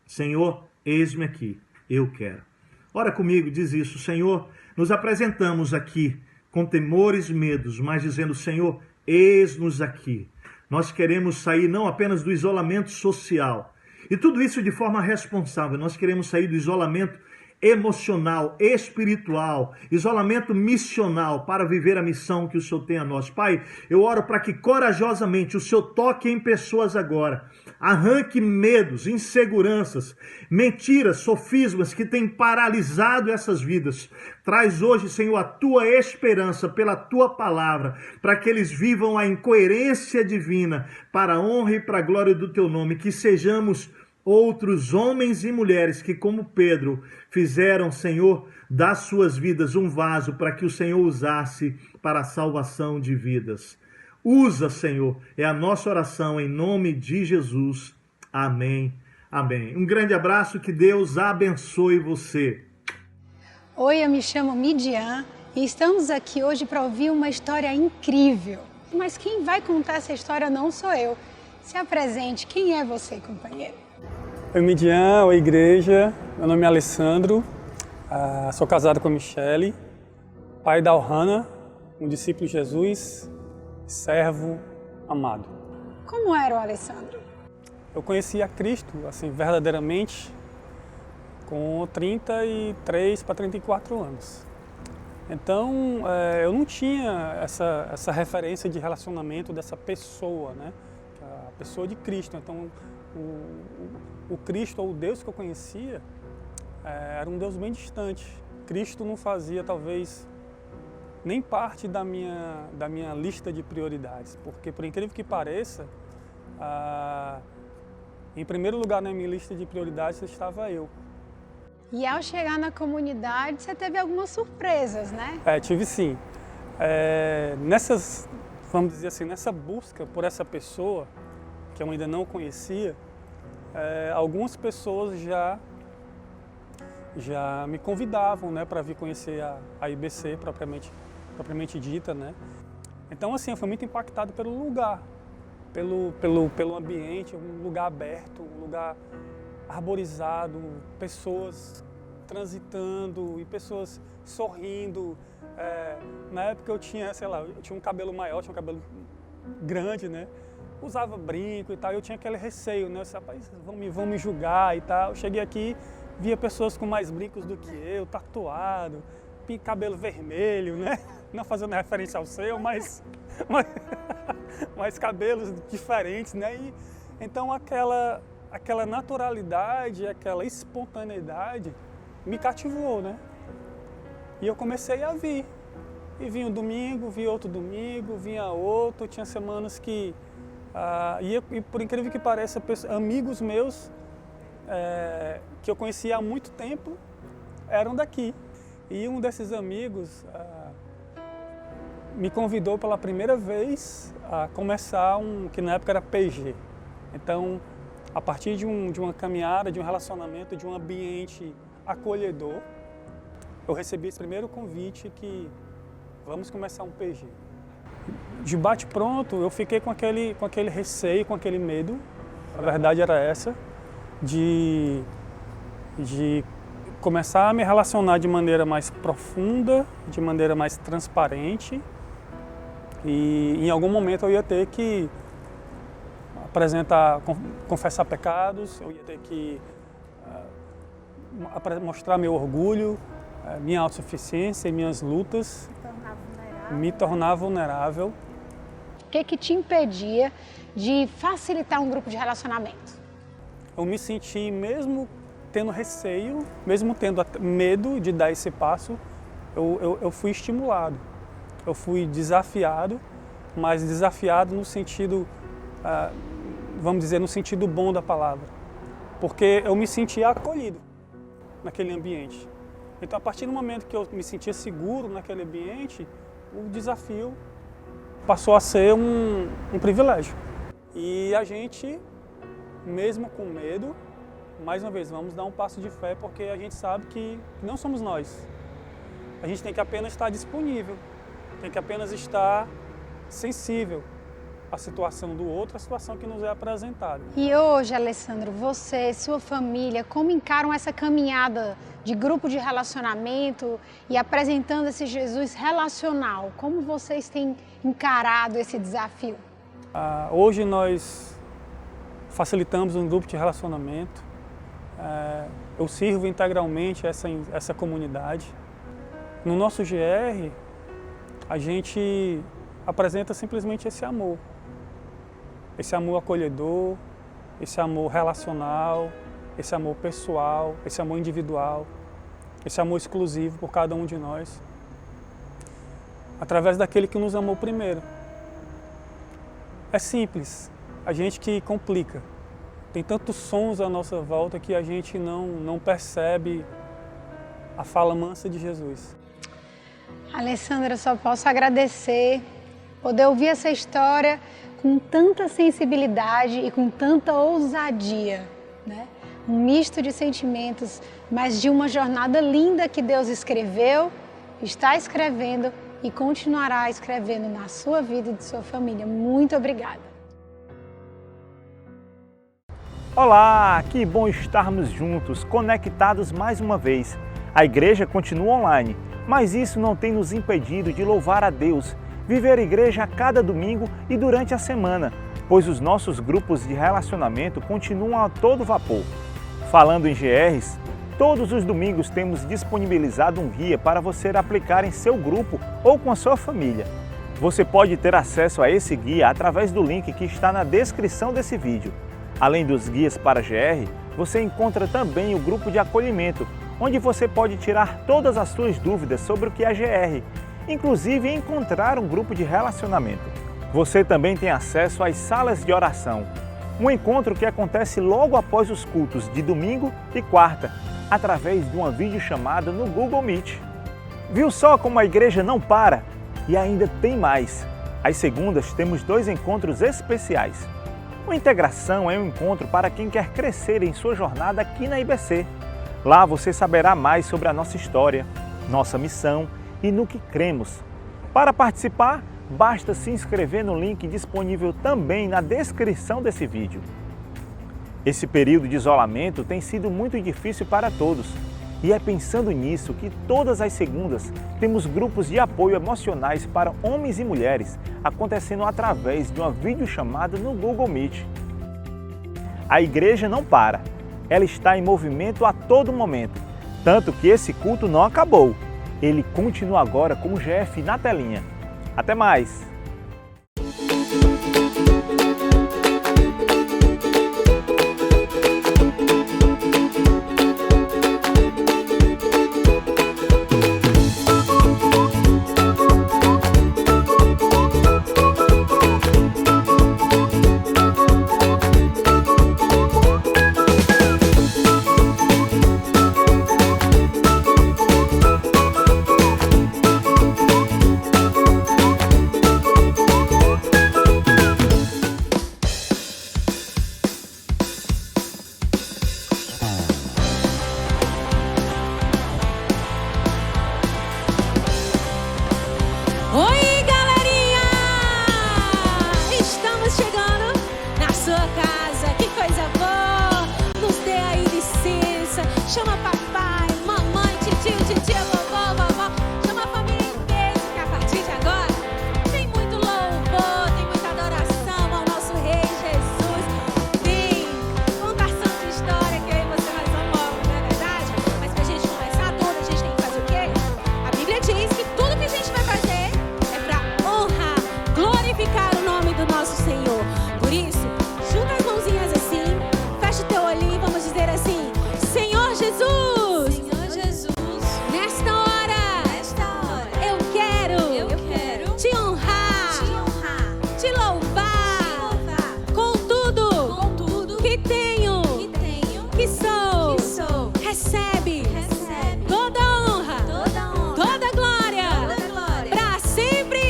Senhor, eis-me aqui, eu quero. Ora comigo, diz isso: Senhor, nos apresentamos aqui com temores e medos, mas dizendo: Senhor, eis-nos aqui. Nós queremos sair não apenas do isolamento social, e tudo isso de forma responsável. Nós queremos sair do isolamento emocional, espiritual, isolamento missional, para viver a missão que o Senhor tem a nós. Pai, eu oro para que corajosamente o Senhor toque em pessoas agora, arranque medos, inseguranças, mentiras, sofismas que têm paralisado essas vidas. Traz hoje, Senhor, a tua esperança pela tua palavra, para que eles vivam a incoerência divina, para a honra e para a glória do teu nome, que sejamos outros homens e mulheres que, como Pedro, fizeram, Senhor, das suas vidas um vaso para que o Senhor usasse para a salvação de vidas. Usa, Senhor, é a nossa oração em nome de Jesus. Amém, amém. Um grande abraço, que Deus abençoe você. Oi, eu me chamo Midian e estamos aqui hoje para ouvir uma história incrível. Mas quem vai contar essa história não sou eu. Se apresente, quem é você, companheiro? Oi, Midian, oi, igreja. Meu nome é Alessandro, sou casado com a Michele, pai da Alhana, um discípulo de Jesus, servo amado. Como era o Alessandro? Eu conheci a Cristo, assim, verdadeiramente, com 33 para 34 anos. Então, eu não tinha essa referência de relacionamento dessa pessoa, né? A pessoa de Cristo. Então, o Cristo, ou o Deus que eu conhecia, era um Deus bem distante. Cristo não fazia, talvez, nem parte da minha lista de prioridades, porque, por incrível que pareça, em primeiro lugar na minha lista de prioridades estava eu. E ao chegar na comunidade, você teve algumas surpresas, né? Tive sim. Vamos dizer assim, nessa busca por essa pessoa, que eu ainda não conhecia, algumas pessoas já me convidavam, né, para vir conhecer a IBC propriamente dita, né? Então, assim, eu fui muito impactado pelo lugar, pelo ambiente, um lugar aberto, um lugar arborizado, pessoas transitando e pessoas sorrindo. Na época eu tinha, eu tinha um cabelo maior, tinha um cabelo grande, né? Usava brinco e tal, eu tinha aquele receio, né? Eu disse, rapaz, vão me julgar e tal. Eu cheguei aqui, via pessoas com mais brincos do que eu, tatuado, cabelo vermelho, né? Não fazendo referência ao seu, mas cabelos diferentes, né? E, então aquela naturalidade, aquela espontaneidade me cativou, né? E eu comecei a vir. E vinha um domingo, vinha outro domingo, vinha outro. Tinha semanas que... e por incrível que pareça, amigos meus que eu conhecia há muito tempo eram daqui. E um desses amigos me convidou pela primeira vez a começar que na época era PG. Então, a partir de uma caminhada, de um relacionamento, de um ambiente acolhedor, eu recebi esse primeiro convite que vamos começar um PG. De bate-pronto, eu fiquei com aquele receio, com aquele medo, a verdade era essa, de começar a me relacionar de maneira mais profunda, de maneira mais transparente, e em algum momento eu ia ter que confessar pecados, eu ia ter que mostrar meu orgulho, minha autossuficiência e minhas lutas, me tornar vulnerável. O que te impedia de facilitar um grupo de relacionamento? Eu me senti, mesmo tendo receio, mesmo tendo medo de dar esse passo, eu fui estimulado, eu fui desafiado, mas desafiado no sentido, vamos dizer, no sentido bom da palavra, porque eu me sentia acolhido naquele ambiente. Então, a partir do momento que eu me sentia seguro naquele ambiente, o desafio passou a ser um privilégio. E a gente, mesmo com medo, mais uma vez, vamos dar um passo de fé, porque a gente sabe que não somos nós. A gente tem que apenas estar disponível, tem que apenas estar sensível à situação do outro, à situação que nos é apresentada. E hoje, Alessandro, você, sua família, como encaram essa caminhada de grupo de relacionamento e apresentando esse Jesus relacional? Como vocês têm encarado esse desafio? Hoje nós facilitamos um grupo de relacionamento. Eu sirvo integralmente essa comunidade. No nosso GR, a gente apresenta simplesmente esse amor acolhedor, esse amor relacional, esse amor pessoal, esse amor individual, esse amor exclusivo por cada um de nós, através daquele que nos amou primeiro. É simples, a gente que complica. Tem tantos sons à nossa volta que a gente não percebe a fala mansa de Jesus. Alessandra, eu só posso agradecer, poder ouvir essa história com tanta sensibilidade e com tanta ousadia, né? Um misto de sentimentos, mas de uma jornada linda que Deus escreveu, está escrevendo e continuará escrevendo na sua vida e de sua família. Muito obrigada. Olá, que bom estarmos juntos, conectados mais uma vez. A igreja continua online, mas isso não tem nos impedido de louvar a Deus, viver a igreja a cada domingo e durante a semana, pois os nossos grupos de relacionamento continuam a todo vapor. Falando em GRs, todos os domingos temos disponibilizado um guia para você aplicar em seu grupo ou com a sua família. Você pode ter acesso a esse guia através do link que está na descrição desse vídeo. Além dos guias para GR, você encontra também o grupo de acolhimento, onde você pode tirar todas as suas dúvidas sobre o que é GR, inclusive encontrar um grupo de relacionamento. Você também tem acesso às salas de oração, Um encontro que acontece logo após os cultos de domingo e quarta, através de uma videochamada no Google Meet. Viu só como a igreja não para? E ainda tem mais. Às segundas temos 2 encontros especiais. Uma integração é um encontro para quem quer crescer em sua jornada aqui na IBC. Lá você saberá mais sobre a nossa história, nossa missão e no que cremos. Para participar, basta se inscrever no link disponível também na descrição desse vídeo. Esse período de isolamento tem sido muito difícil para todos. E é pensando nisso que todas as segundas temos grupos de apoio emocionais para homens e mulheres acontecendo através de uma videochamada no Google Meet. A igreja não para, ela está em movimento a todo momento, tanto que esse culto não acabou. Ele continua agora com o GF na telinha. Até mais! Oi, galerinha! Estamos chegando na sua casa. Que coisa boa! Nos dê aí licença. Chama papai, mamãe, tio, titia, vovó, vovó. Chama a família inteira, que a partir de agora tem muito louvor, tem muita adoração ao nosso Rei Jesus. Tem contação de história que eu e você nós amamos, não é verdade? Mas pra gente começar tudo, a gente tem que fazer o quê? A Bíblia diz que tudo que a gente vai fazer glorificar o nome do nosso Senhor. Por isso, junta as mãozinhas assim, fecha o teu olhinho e vamos dizer assim: Senhor Jesus, Senhor Jesus, nesta hora eu quero te honrar, te louvar com tudo que tenho, que sou. Recebe toda honra, toda glória, para sempre.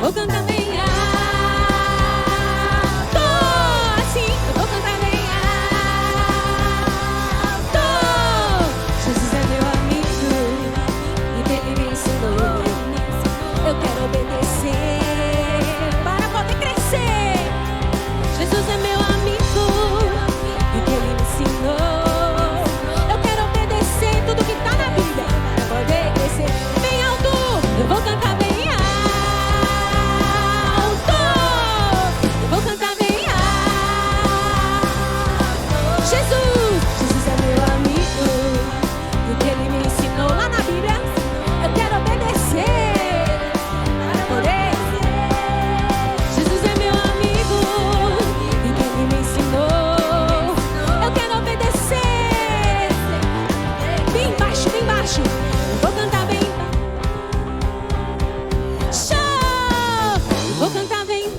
Vou cantar bem alto, assim, eu vou cantar bem alto. Jesus é meu amigo e dele me ensinou. Eu quero obedecer para poder crescer. Jesus é meu amigo e dele me ensinou. Eu quero obedecer tudo que está na Bíblia para poder crescer. Bem alto, eu vou cantar bem alto. Jesus é meu amigo e o que ele me ensinou lá na Bíblia eu quero obedecer para poder. Jesus é meu amigo e o que ele me ensinou eu quero obedecer. Bem baixo, eu vou cantar bem. Show! Eu vou cantar bem.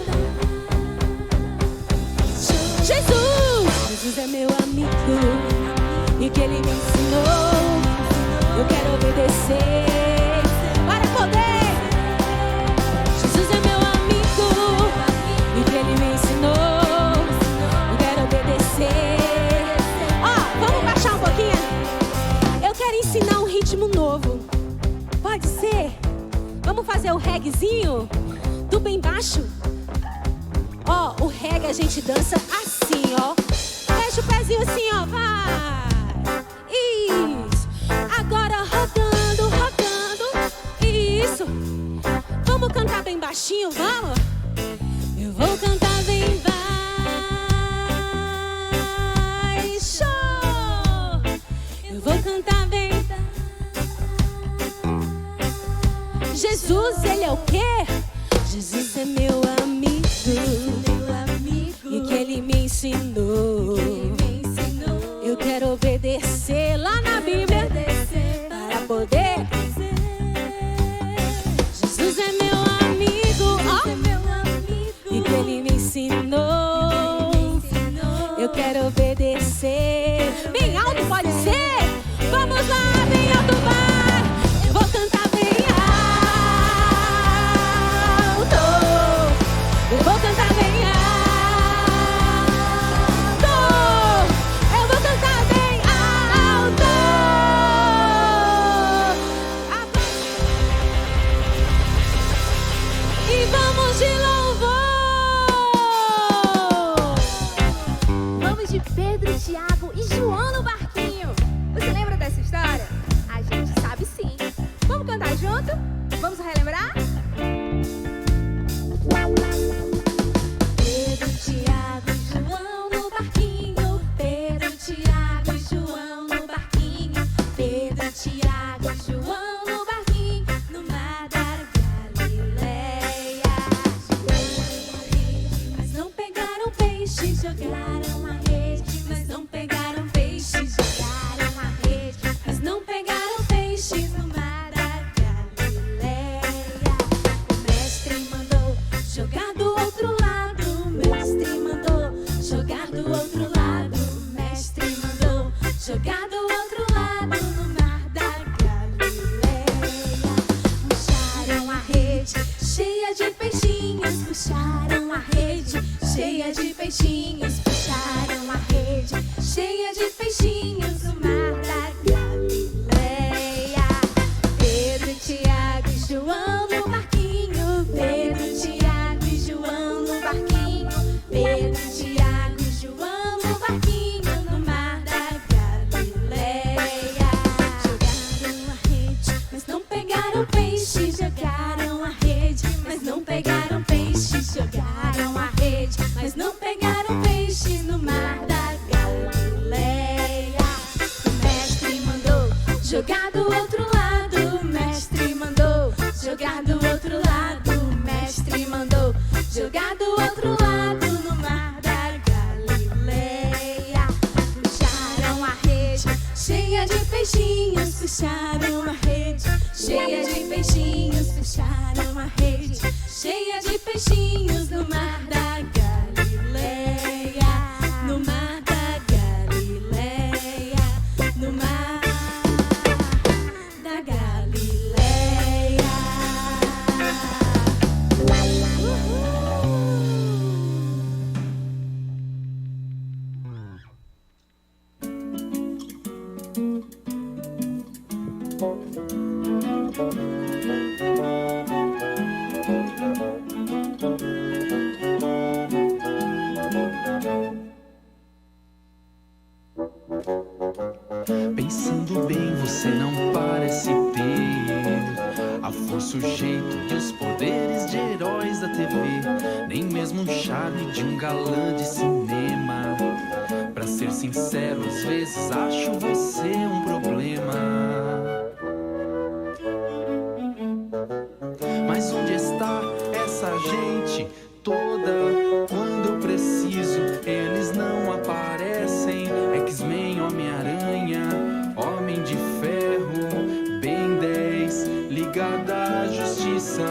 Jesus é meu amigo e que ele me ensinou. Eu quero obedecer para poder. Jesus é meu amigo e que ele me ensinou. Eu quero obedecer. Ó, vamos baixar um pouquinho. Eu quero ensinar um ritmo novo. Pode ser? Vamos fazer o reguezinho do bem baixo. Ó, o reggae a gente dança assim, ó. Fecha o pezinho assim, ó, vai. Isso. Agora rodando. Isso. Vamos cantar bem baixinho, vamos? Eu vou cantar bem baixo. Eu vou cantar bem. Jesus, ele é o quê? Jesus é meu amigo, e o que ele me ensinou, eu quero obedecer lá na Bíblia para poder. Jesus é meu amigo, ó, e o que ele me ensinou, eu quero obedecer. Bem alto pode ser? Vamos lá, bem alto vai. Eu vou cantar bem alto, eu vou cantar bem alto, eu vou cantar bem alto. E vamos de louvor. Vamos de Pedro, Tiago e João no barquinho. Você lembra dessa história? A gente sabe sim. Vamos cantar junto? Vamos relembrar? Pedro, Tiago e João no barquinho. Pedro, Tiago e João no barquinho. Pedro, Tiago e João no barquinho. No mar da Galileia. Mas não pegaram peixe, jogaram a rede. Mas não pegaram peixe, jogaram a rede. Mas não pegaram peixe no mar da Galileia. O mestre mandou jogar do outro lado. O mestre mandou jogar do outro lado. O mestre mandou jogar do outro lado no mar da Galileia. Puxaram a rede cheia de peixinhos. Puxaram a rede cheia de peixinhos. Puxaram a rede cheia de peixinhos no mar da Galileia. Pedro, Tiago e João no barquinho. Pedro, Tiago e João no barquinho. Pedro, Tiago e João no barquinho no mar da Galileia. Jogaram a rede, mas não pegaram peixe. Jogaram a rede, mas não pegaram peixe. Jogaram a rede, mas não pegaram peixe no mar da Galileia. O mestre mandou jogar do outro lado. O mestre mandou jogar do outro lado. O mestre mandou jogar do outro lado no mar da Galileia. Puxaram a rede cheia de peixinhos. Puxaram a rede cheia de peixinhos. Puxaram a rede cheia de peixinhos no mar da Galileia. No mar da Galileia. No mar da Galileia. Pensando bem, você não parece ter a força, o jeito e os poderes de heróis da TV, nem mesmo um charme de um galã de cinema. Pra ser sincero, às vezes acho você um problema. Mas onde está essa gente toda? Quando eu preciso, eles não aparecem. X-Men, Homem-Aranha, Homem de Ferro, Ben 10, Liga da Justiça.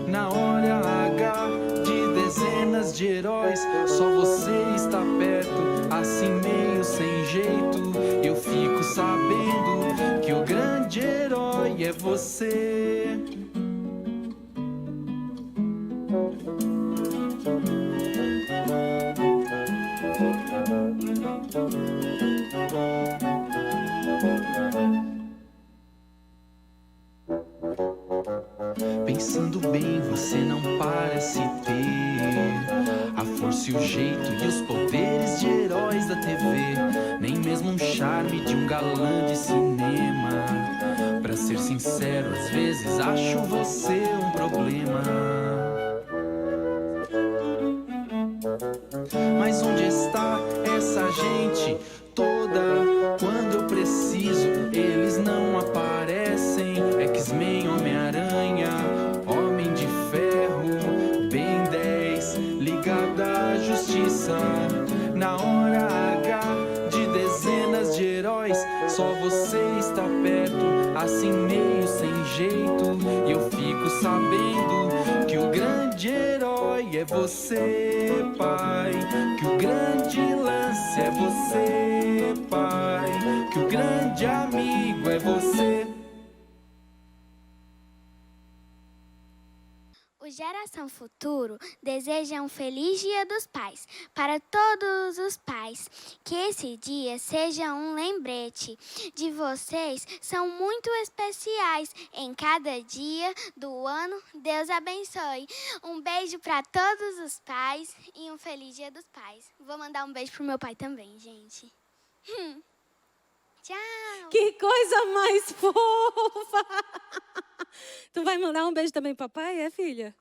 Na hora H de dezenas de heróis, só você está perto, assim meio sem jeito. Eu fico sabendo que o grande herói é você. Pensando bem, você não parece ter a força e o jeito e os poderes de heróis da TV, nem mesmo um charme de um galã de cinema. Pra ser sincero, às vezes acho você um problema. Mas onde está essa gente toda? Quando eu preciso, eles não aparecem. X-Men, Homem-Aranha, Homem de Ferro, força. Na hora H de dezenas de heróis, só você está perto, assim meio sem jeito. E eu fico sabendo que o grande herói é você, pai. Que o grande lance é você, pai. Que o grande amigo é você. O Geração Futuro deseja um feliz Dia dos Pais para todos os pais. Que esse dia seja um lembrete de vocês, são muito especiais. Em cada dia do ano, Deus abençoe. Um beijo para todos os pais e um feliz Dia dos Pais. Vou mandar um beijo pro meu pai também, gente. Tchau! Que coisa mais fofa! Tu vai mandar um beijo também pro papai, filha?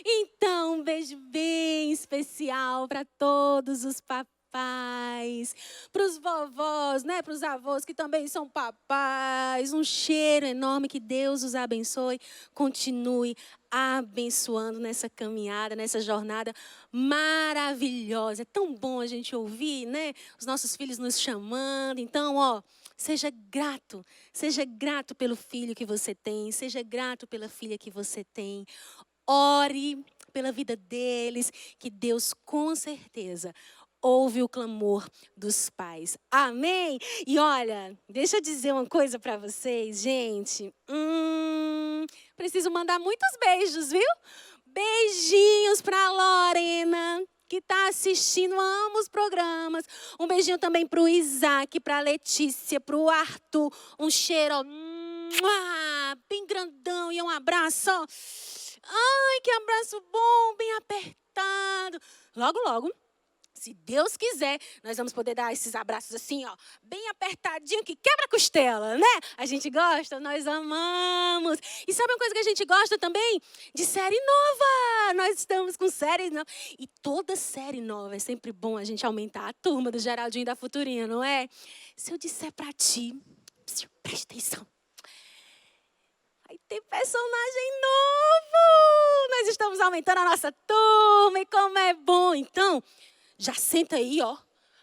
Então, um beijo bem especial para todos os papais, para os vovós, né? Para os avós que também são papais. Um cheiro enorme, que Deus os abençoe. Continue abençoando nessa caminhada, nessa jornada maravilhosa. É tão bom a gente ouvir, né? Os nossos filhos nos chamando. Então, ó, seja grato pelo filho que você tem, seja grato pela filha que você tem. Ore pela vida deles, que Deus com certeza ouve o clamor dos pais. Amém? E olha, deixa eu dizer uma coisa para vocês, gente. Preciso mandar muitos beijos, viu? Beijinhos para Lorena, que está assistindo, amo os programas. Um beijinho também para o Isaac, para a Letícia, para o Arthur. Um cheiro bem grandão e um abraço. Ai, que abraço bom, bem apertado. Logo, logo, se Deus quiser, nós vamos poder dar esses abraços assim, ó, bem apertadinho, que quebra a costela, né? A gente gosta, nós amamos. E sabe uma coisa que a gente gosta também? De série nova. Nós estamos com séries novas. E toda série nova é sempre bom a gente aumentar a turma do Geraldinho e da Futurinha, não é? Se eu disser pra ti, presta atenção. Aí tem personagem novo. Nós estamos aumentando a nossa turma e como é bom. Então, já senta aí, ó.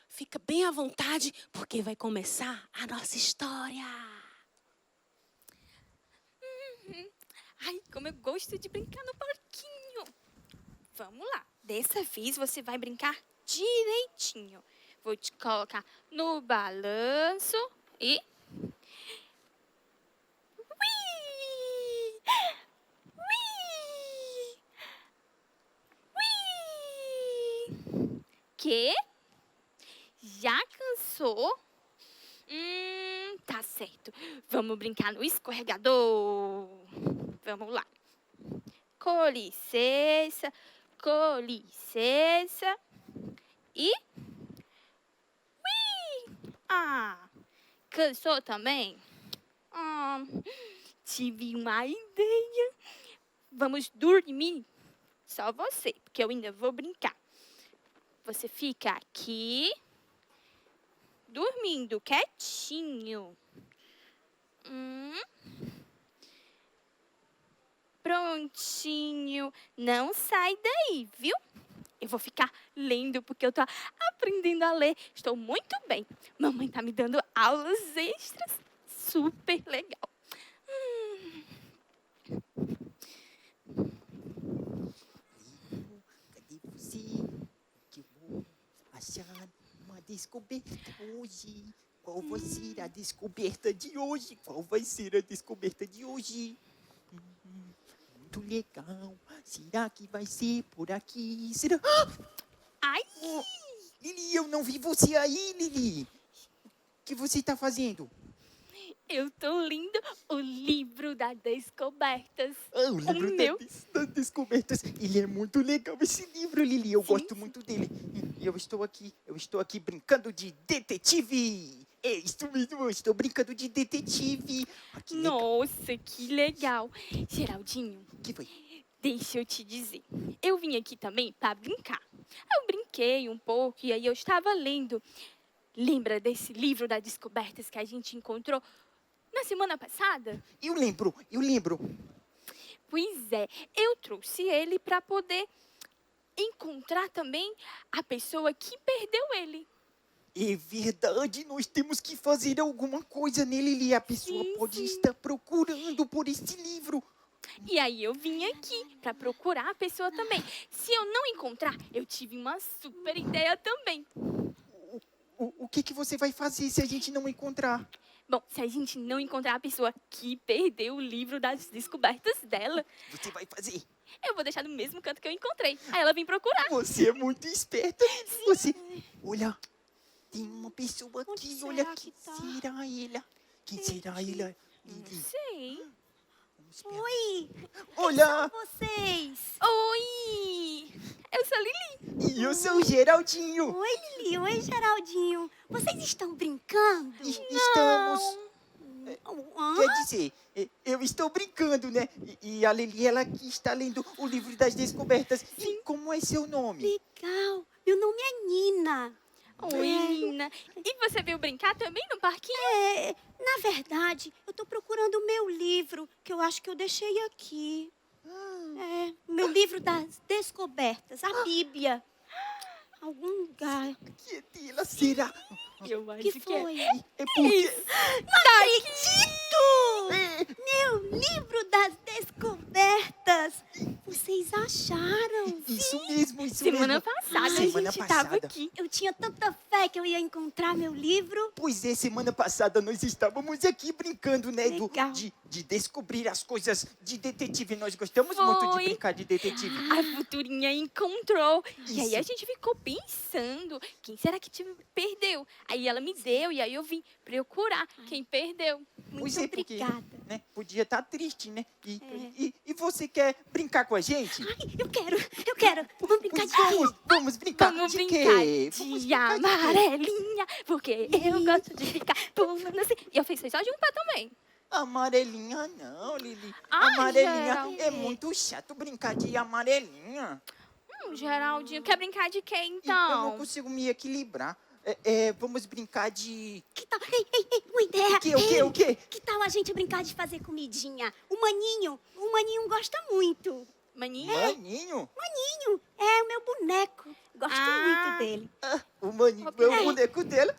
Fica bem à vontade, porque vai começar a nossa história. Ai, como eu gosto de brincar no parquinho. Vamos lá. Dessa vez você vai brincar direitinho. Vou te colocar no balanço e... Que? Já cansou? Tá certo. Vamos brincar no escorregador. Vamos lá. Com licença, com licença. E... Ui! Cansou também? Tive uma ideia. Vamos dormir? Só você, porque eu ainda vou brincar. Você fica aqui, dormindo quietinho. Prontinho. Não sai daí, viu? Eu vou ficar lendo, porque eu tô aprendendo a ler. Estou muito bem. Mamãe tá me dando aulas extras. Super legal. Cadê você? Que eu vou achar uma descoberta hoje. Qual vai ser a descoberta de hoje? Qual vai ser a descoberta de hoje? Muito legal. Será que vai ser por aqui? Será? Ai! Oh, Lili, eu não vi você aí, Lili. O que você está fazendo? Eu tô lendo o livro das descobertas. O livro das descobertas. Ele é muito legal, esse livro, Lili. Eu gosto muito dele. E eu estou aqui brincando de detetive. É isso mesmo, eu estou brincando de detetive. Nossa, que legal. Geraldinho, o que foi? Deixa eu te dizer. Eu vim aqui também para brincar. Eu brinquei um pouco e aí eu estava lendo. Lembra desse livro das descobertas que a gente encontrou na semana passada? Eu lembro. Pois é, eu trouxe ele para poder encontrar também a pessoa que perdeu ele. É verdade, nós temos que fazer alguma coisa nele, Lili. A pessoa pode estar procurando por esse livro. E aí eu vim aqui para procurar a pessoa também. Se eu não encontrar, eu tive uma super ideia também. O que você vai fazer se a gente não encontrar? Bom, se a gente não encontrar a pessoa que perdeu o livro das descobertas dela, Você vai fazer. eu vou deixar no mesmo canto que eu encontrei. Aí ela vem procurar. Você é muito esperta. Você... Olha, tem uma pessoa aqui. Olha, quem será ela? Quem será ela? Não sei. Oi! Olha! Quem são vocês? Oi! Eu sou a Lili. E eu sou o Geraldinho. Oi, Lili. Oi, Geraldinho. Vocês estão brincando? Estamos. Hã? Quer dizer, eu estou brincando, né? E a Lili, ela que está lendo o livro das descobertas. E como é seu nome? Legal. Meu nome é Nina. Oi, Nina. E você veio brincar também no parquinho? Na verdade, eu tô procurando o meu livro, que eu acho que eu deixei aqui. Meu livro das descobertas, a Bíblia. Algum lugar. Que ela será? Eu acho que foi? É porque... Não acredito! Meu livro das descobertas. Vocês acharam? Isso mesmo, isso Semana mesmo. passada Semana a gente estava passada. aqui. Eu tinha tanta fé que eu ia encontrar meu livro. Pois é, semana passada nós estávamos aqui brincando, né? Legal. De descobrir as coisas de detetive. Nós gostamos muito de Foi. brincar de detetive. A Futurinha encontrou. E aí Isso. a gente ficou pensando, quem será que perdeu? Aí ela me deu, e aí eu vim procurar quem perdeu. Pois Muito é, porque, obrigada. né, podia estar triste, né? E você quer brincar com a gente? Eu quero. Vamos brincar de quê? Vamos brincar Vamos de brincar quê? de amarelinha, porque eu gosto de ficar pulando assim. E eu fiz só de um pé também. Amarelinha não, Lili. Ai, Amarelinha Geraldo. é muito chato brincar de amarelinha. Geraldinho, quer brincar de quê Eu não então? consigo me equilibrar. Vamos brincar de... Que tal? Ei, uma ideia. O quê? Que tal a gente brincar de fazer comidinha? O Maninho gosta muito. Maninho? Maninho? Maninho, é o meu boneco. Gosto muito dele. O Maninho é o boneco dela.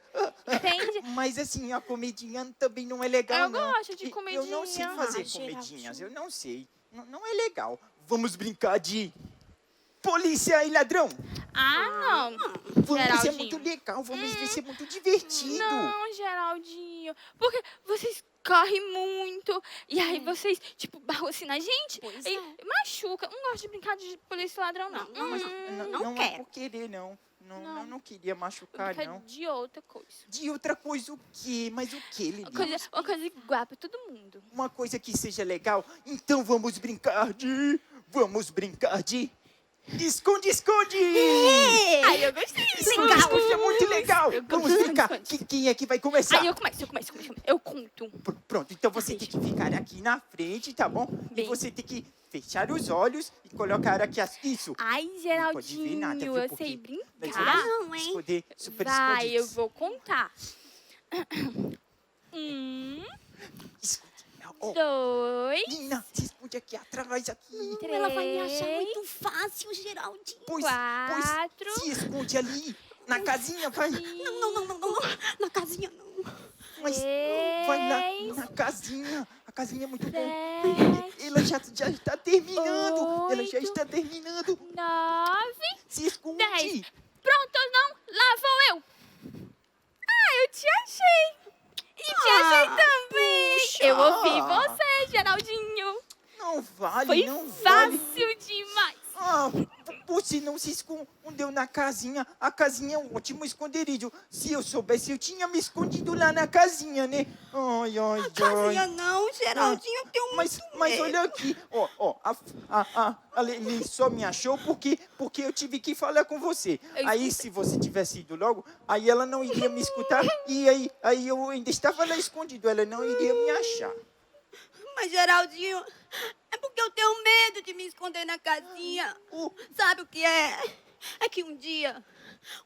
Entendi. Mas assim, a comidinha também não é legal, Eu não. gosto de Eu não sei comidinha. fazer Geraldinho. comidinhas, eu não sei. Não é legal. Vamos brincar de polícia e ladrão. Não. Vamos, é Geraldinho. muito legal, vamos ver se é muito divertido. Não, Geraldinho. Porque vocês correm muito. E aí vocês, tipo, barram assim na gente. Pois e é. machuca. Não gosto de brincar de polícia e ladrão, não. Não é por querer, não. Eu não queria machucar, Brincar não. de outra coisa. De outra coisa o quê? Mas o quê, Lili? Uma coisa igual pra todo mundo. Uma coisa que seja legal. Então vamos brincar de... Esconde-esconde! Ai, eu gostei. Esconde-esconde é muito legal. Eu Vamos gosto. brincar. Quem é que vai começar? Aí eu começo. Eu conto. Pronto, então você tem que ficar aqui na frente, tá bom? Bem. E você tem que fechar os olhos e colocar aqui isso. Ai, Não pode ver Geraldinho, nada, viu? eu Porque sei nós brincar. vamos esconder super Vai, escondidos. eu vou contar. Esconde. Ó, 2, Nina, se esconde aqui atrás, aqui. Ela vai me achar muito fácil, Geraldinho. Pois 4. se esconde ali, na casinha, vai. Não. Na casinha não. Mas vai lá na casinha. A casinha é muito bom. 7, Ela já está terminando. Ela já 8, está terminando. 9, Se esconde. 10. Pronto, não? Lá vou eu. Eu te achei. E te achei também. puxa. Eu ouvi você, Geraldinho. Não vale, Foi não vale. fácil demais. Você não se escondeu na casinha. A casinha é um ótimo esconderijo. Se eu soubesse, eu tinha me escondido lá na casinha, né? Ai. Casinha não, Geraldinho, eu tenho Mas olha aqui, a Lili só me achou porque eu tive que falar com você. Aí se você tivesse ido logo, aí ela não iria me escutar e aí eu ainda estava lá escondido, ela não iria me achar. Mas, Geraldinho, é porque eu tenho medo de me esconder na casinha. Sabe o que é? É que um dia,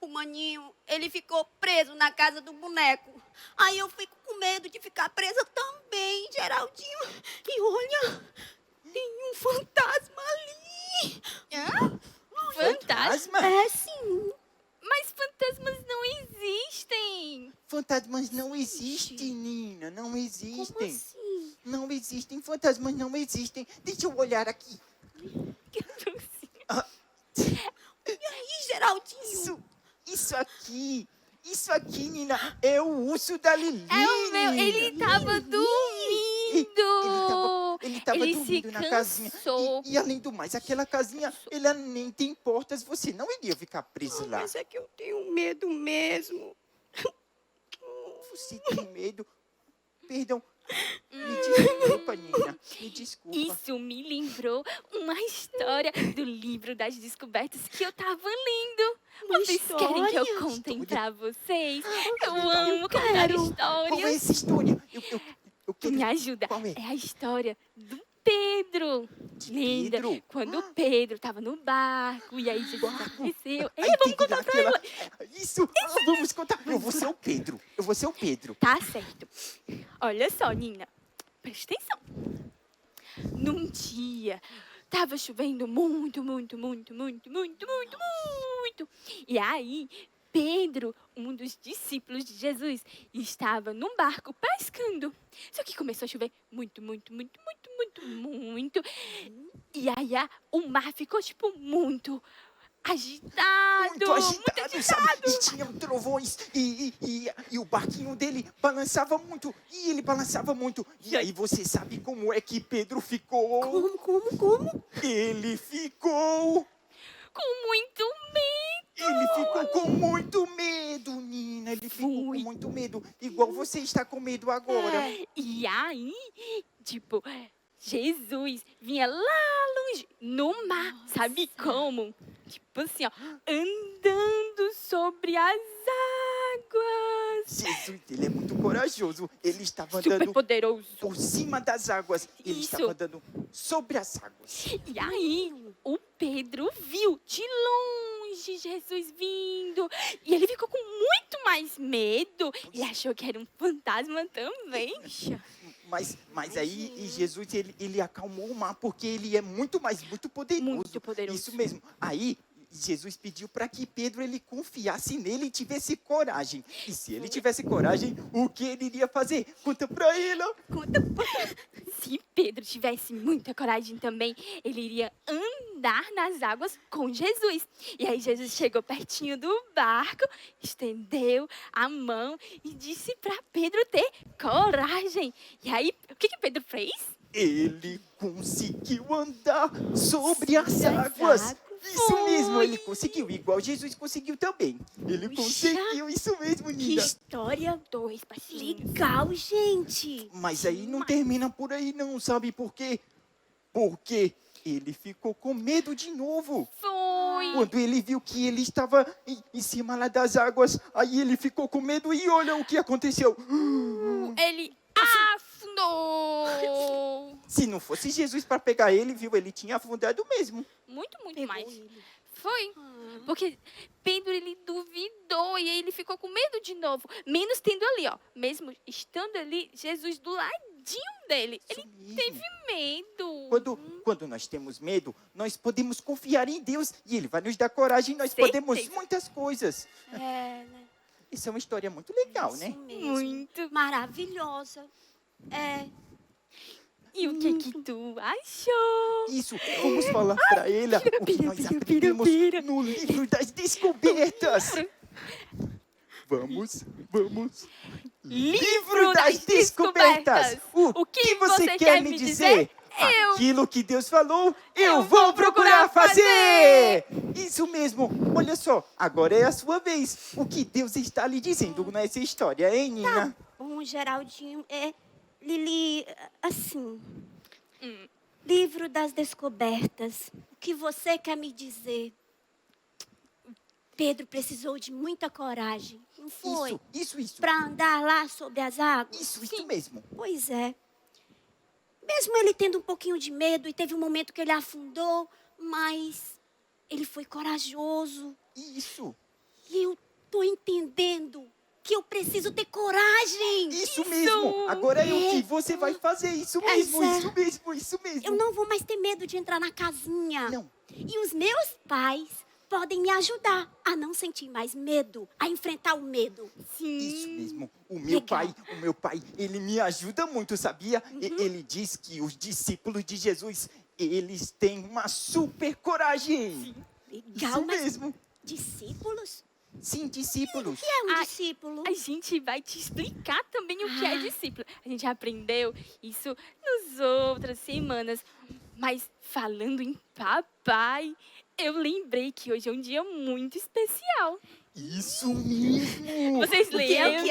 o Maninho, ele ficou preso na casa do boneco. Aí eu fico com medo de ficar presa também, Geraldinho. E olha, tem um fantasma ali. Fantasma? existe, Nina, não existem. Como assim? Não existem, fantasmas não existem. Deixa eu olhar aqui. E aí, Geraldinho? Isso aqui, Nina, é o urso da Lili. É o meu, ele tava dormindo. Ele tava Ele dormindo se na casinha. cansou. E além do mais, aquela casinha, ela nem tem portas. Você não iria ficar preso lá. Mas é que eu tenho medo mesmo. Você tem medo? Perdão. Me desculpa, Nina. Me desculpa. Isso me lembrou uma história do livro das descobertas que eu tava lendo. Vocês querem que eu conte pra vocês? Eu amo contar histórias. Qual é essa história? Eu quero... Me ajuda. Qual é? É a história do Pedro. Lembra? Pedro? Quando Pedro tava no barco e aí Jesus apareceu. Aí Vamos tem que contar dar pra ela. Isso, vamos contar. Eu vou ser o Pedro. Tá certo. Olha só, Nina. Presta atenção. Num dia, tava chovendo muito. E aí, Pedro, um dos discípulos de Jesus, estava num barco pescando. Só que começou a chover muito. E aí, o mar ficou, tipo, muito agitado. Muito agitado, sabe? E tinham trovões. E o barquinho dele balançava muito. E ele balançava muito. E aí você sabe como é que Pedro ficou? Como? Ele ficou... Com muito medo. Ele ficou com muito medo, Nina. Ele ficou com muito medo. Igual você está com medo agora. E aí, tipo, Jesus vinha lá longe, no mar, sabe como? Tipo assim, ó, andando sobre as águas. Jesus, ele é muito corajoso. Ele estava Super andando poderoso. por cima das águas. Ele Isso. estava andando sobre as águas. E aí, o Pedro viu de longe Jesus vindo. E ele ficou com muito mais medo. Ele achou que era um fantasma também. Mas aí e Jesus, ele acalmou o mar, porque ele é muito poderoso. Muito poderoso. Isso mesmo. Aí, Jesus pediu para que Pedro ele confiasse nele e tivesse coragem. E se ele tivesse coragem, o que ele iria fazer? Conta para ele. Se Pedro tivesse muita coragem também, ele iria andar nas águas com Jesus. E aí Jesus chegou pertinho do barco, estendeu a mão e disse para Pedro ter coragem. E aí, o que Pedro fez? Ele conseguiu andar sobre as águas. Isso mesmo, ele conseguiu, igual Jesus conseguiu também. Ele conseguiu, isso mesmo, Que Nina. história legal, gente. Mas aí não termina por aí não, sabe por quê? Porque ele ficou com medo de novo. Foi. Quando ele viu que ele estava em cima lá das águas, aí ele ficou com medo e olha o que aconteceu. Ele afundou. Se não fosse Jesus para pegar ele, viu? Ele tinha afundado mesmo. Muito mais. Foi. Porque Pedro, ele duvidou e aí ele ficou com medo de novo. Menos tendo ali, ó. Mesmo estando ali, Jesus do ladinho dele. Ele teve medo. Quando nós temos medo, nós podemos confiar em Deus e Ele vai nos dar coragem. Nós podemos muitas coisas. Né? Isso é uma história muito legal, né? Muito maravilhosa. E o que tu achou? Isso, vamos falar para ela o que nós aprendemos no livro das descobertas. Vamos. Livro das descobertas. O que você quer me dizer? Aquilo que Deus falou, eu vou procurar fazer. Isso mesmo. Olha só, agora é a sua vez. O que Deus está lhe dizendo nessa história, hein, Nina? Bom, Geraldinho, Lili, assim, livro das descobertas, o que você quer me dizer? Pedro precisou de muita coragem, não foi? Isso. Para andar lá sobre as águas? Isso mesmo. Pois é. Mesmo ele tendo um pouquinho de medo e teve um momento que ele afundou, mas ele foi corajoso. Isso. E eu tô entendendo que eu preciso ter coragem. Isso mesmo. Agora é o que você vai fazer. Isso mesmo. Eu não vou mais ter medo de entrar na casinha. Não. E os meus pais podem me ajudar a não sentir mais medo, a enfrentar o medo. Sim. Isso mesmo. O meu pai, ele me ajuda muito, sabia? Ele diz que os discípulos de Jesus, eles têm uma super coragem. Legal, Isso mesmo. Discípulos? Sim, discípulos. O que é um discípulo? A gente vai te explicar também o que é discípulo. A gente aprendeu isso nas outras semanas. Mas falando em papai, eu lembrei que hoje é um dia muito especial. Isso mesmo. Vocês lembram? É o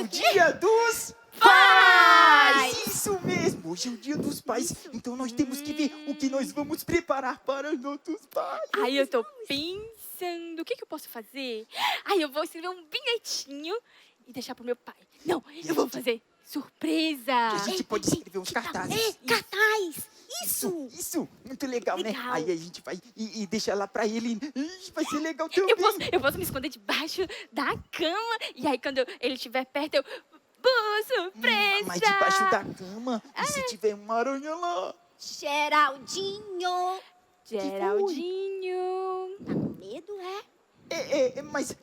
dia dos pais! Isso mesmo. Hoje é o dia dos pais. Então nós temos que ver o que nós vamos preparar para os nossos pais. Aí eu tô pensando, o que eu posso fazer? Aí eu vou escrever um bilhetinho e deixar pro meu pai. Não, eu vou fazer surpresa. A gente pode escrever uns cartazes. Cartaz! Isso! Muito legal, né? Aí a gente vai e deixa lá pra ele. Vai ser legal também. Eu posso me esconder debaixo da cama. E aí, quando ele estiver perto, eu... Boa surpresa! Mas debaixo da cama? E se tiver uma aranha lá? Geraldinho! Geraldinho! Tá com medo, Mas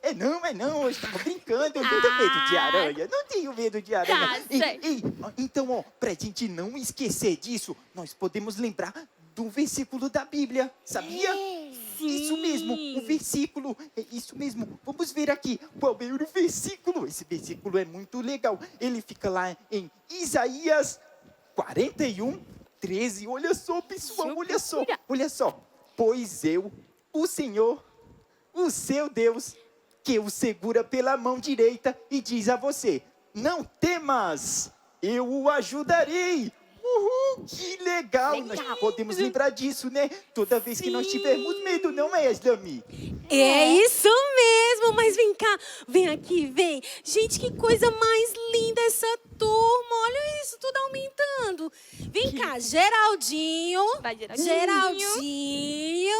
não, eu estava brincando, eu não tenho medo de aranha, não tenho medo de aranha. Então, ó, pra gente não esquecer disso, nós podemos lembrar do versículo da Bíblia, sabia? Sim. Isso mesmo, o versículo, isso mesmo. Vamos ver aqui qual é o versículo. Esse versículo é muito legal, ele fica lá em Isaías 41:13. Olha só, pessoal, olha só. Pois eu, o Senhor, o seu Deus, que o segura pela mão direita e diz a você: não temas, eu o ajudarei. Uhul, que legal. Nós podemos lembrar disso, né? Toda vez que nós tivermos medo, não é, Islami? É isso mesmo, mas vem cá, vem aqui, vem. Gente, que coisa mais linda essa turma, olha isso, tudo aumentando. Vem cá, Geraldinho. Vai, Geraldinho.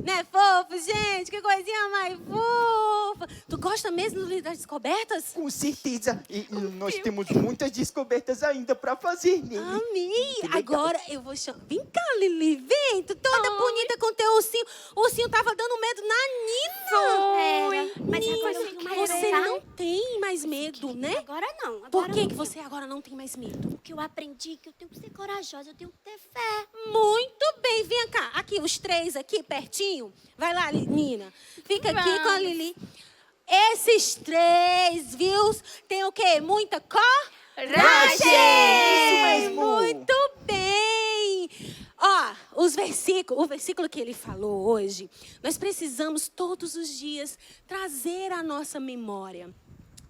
Né, fofo, gente? Que coisinha mais fofa. Tu gosta mesmo das descobertas? Com certeza. E nós temos muitas descobertas ainda para fazer, né? Amei. Agora eu vou chamar... Vem cá, Lili, vem. Tu toda bonita com teu ursinho. O ursinho tava dando medo na Nina. Mas Nina, agora eu fico mais você leve. não tem mais medo, né? Agora não. Por que você agora não tem mais medo? Porque eu aprendi que eu tenho que ser corajosa, eu tenho que ter fé. Muito bem, vem cá. Aqui, os três aqui, pertinho. Vai lá, Nina. Fica aqui com a Lili. Esses três, viu? Tem o quê? Muita coragem! Isso mesmo! Muito bem! Ó, o versículo que ele falou hoje, nós precisamos todos os dias trazer à nossa memória.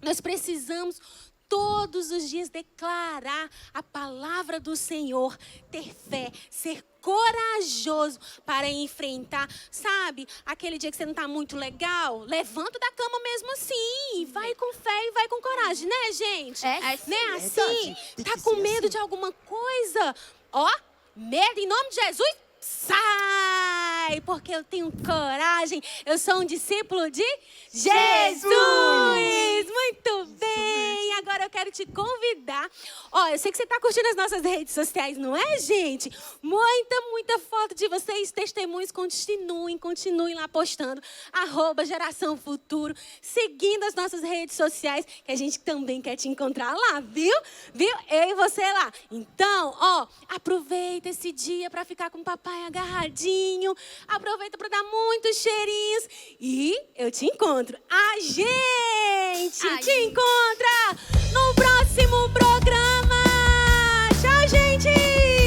Nós precisamos todos os dias declarar a palavra do Senhor, ter fé, ser corajoso para enfrentar, sabe? Aquele dia que você não está muito legal, levanta da cama mesmo assim, vai com fé e vai com coragem, né, gente? Né, assim? Tá com medo de alguma coisa? Ó, medo em nome de Jesus, sai! Porque eu tenho coragem, eu sou um discípulo de Jesus! Muito bem! Agora eu quero te convidar. Ó, eu sei que você está curtindo as nossas redes sociais, não é, gente? Muita foto de vocês, testemunhos. Continuem lá postando. @Geração Futuro. Seguindo as nossas redes sociais, que a gente também quer te encontrar lá, viu? Eu e você lá. Então, ó, aproveita esse dia para ficar com o papai agarradinho. Aproveita para dar muitos cheirinhos. E eu te encontro. A gente te encontra no próximo programa. Tchau, gente!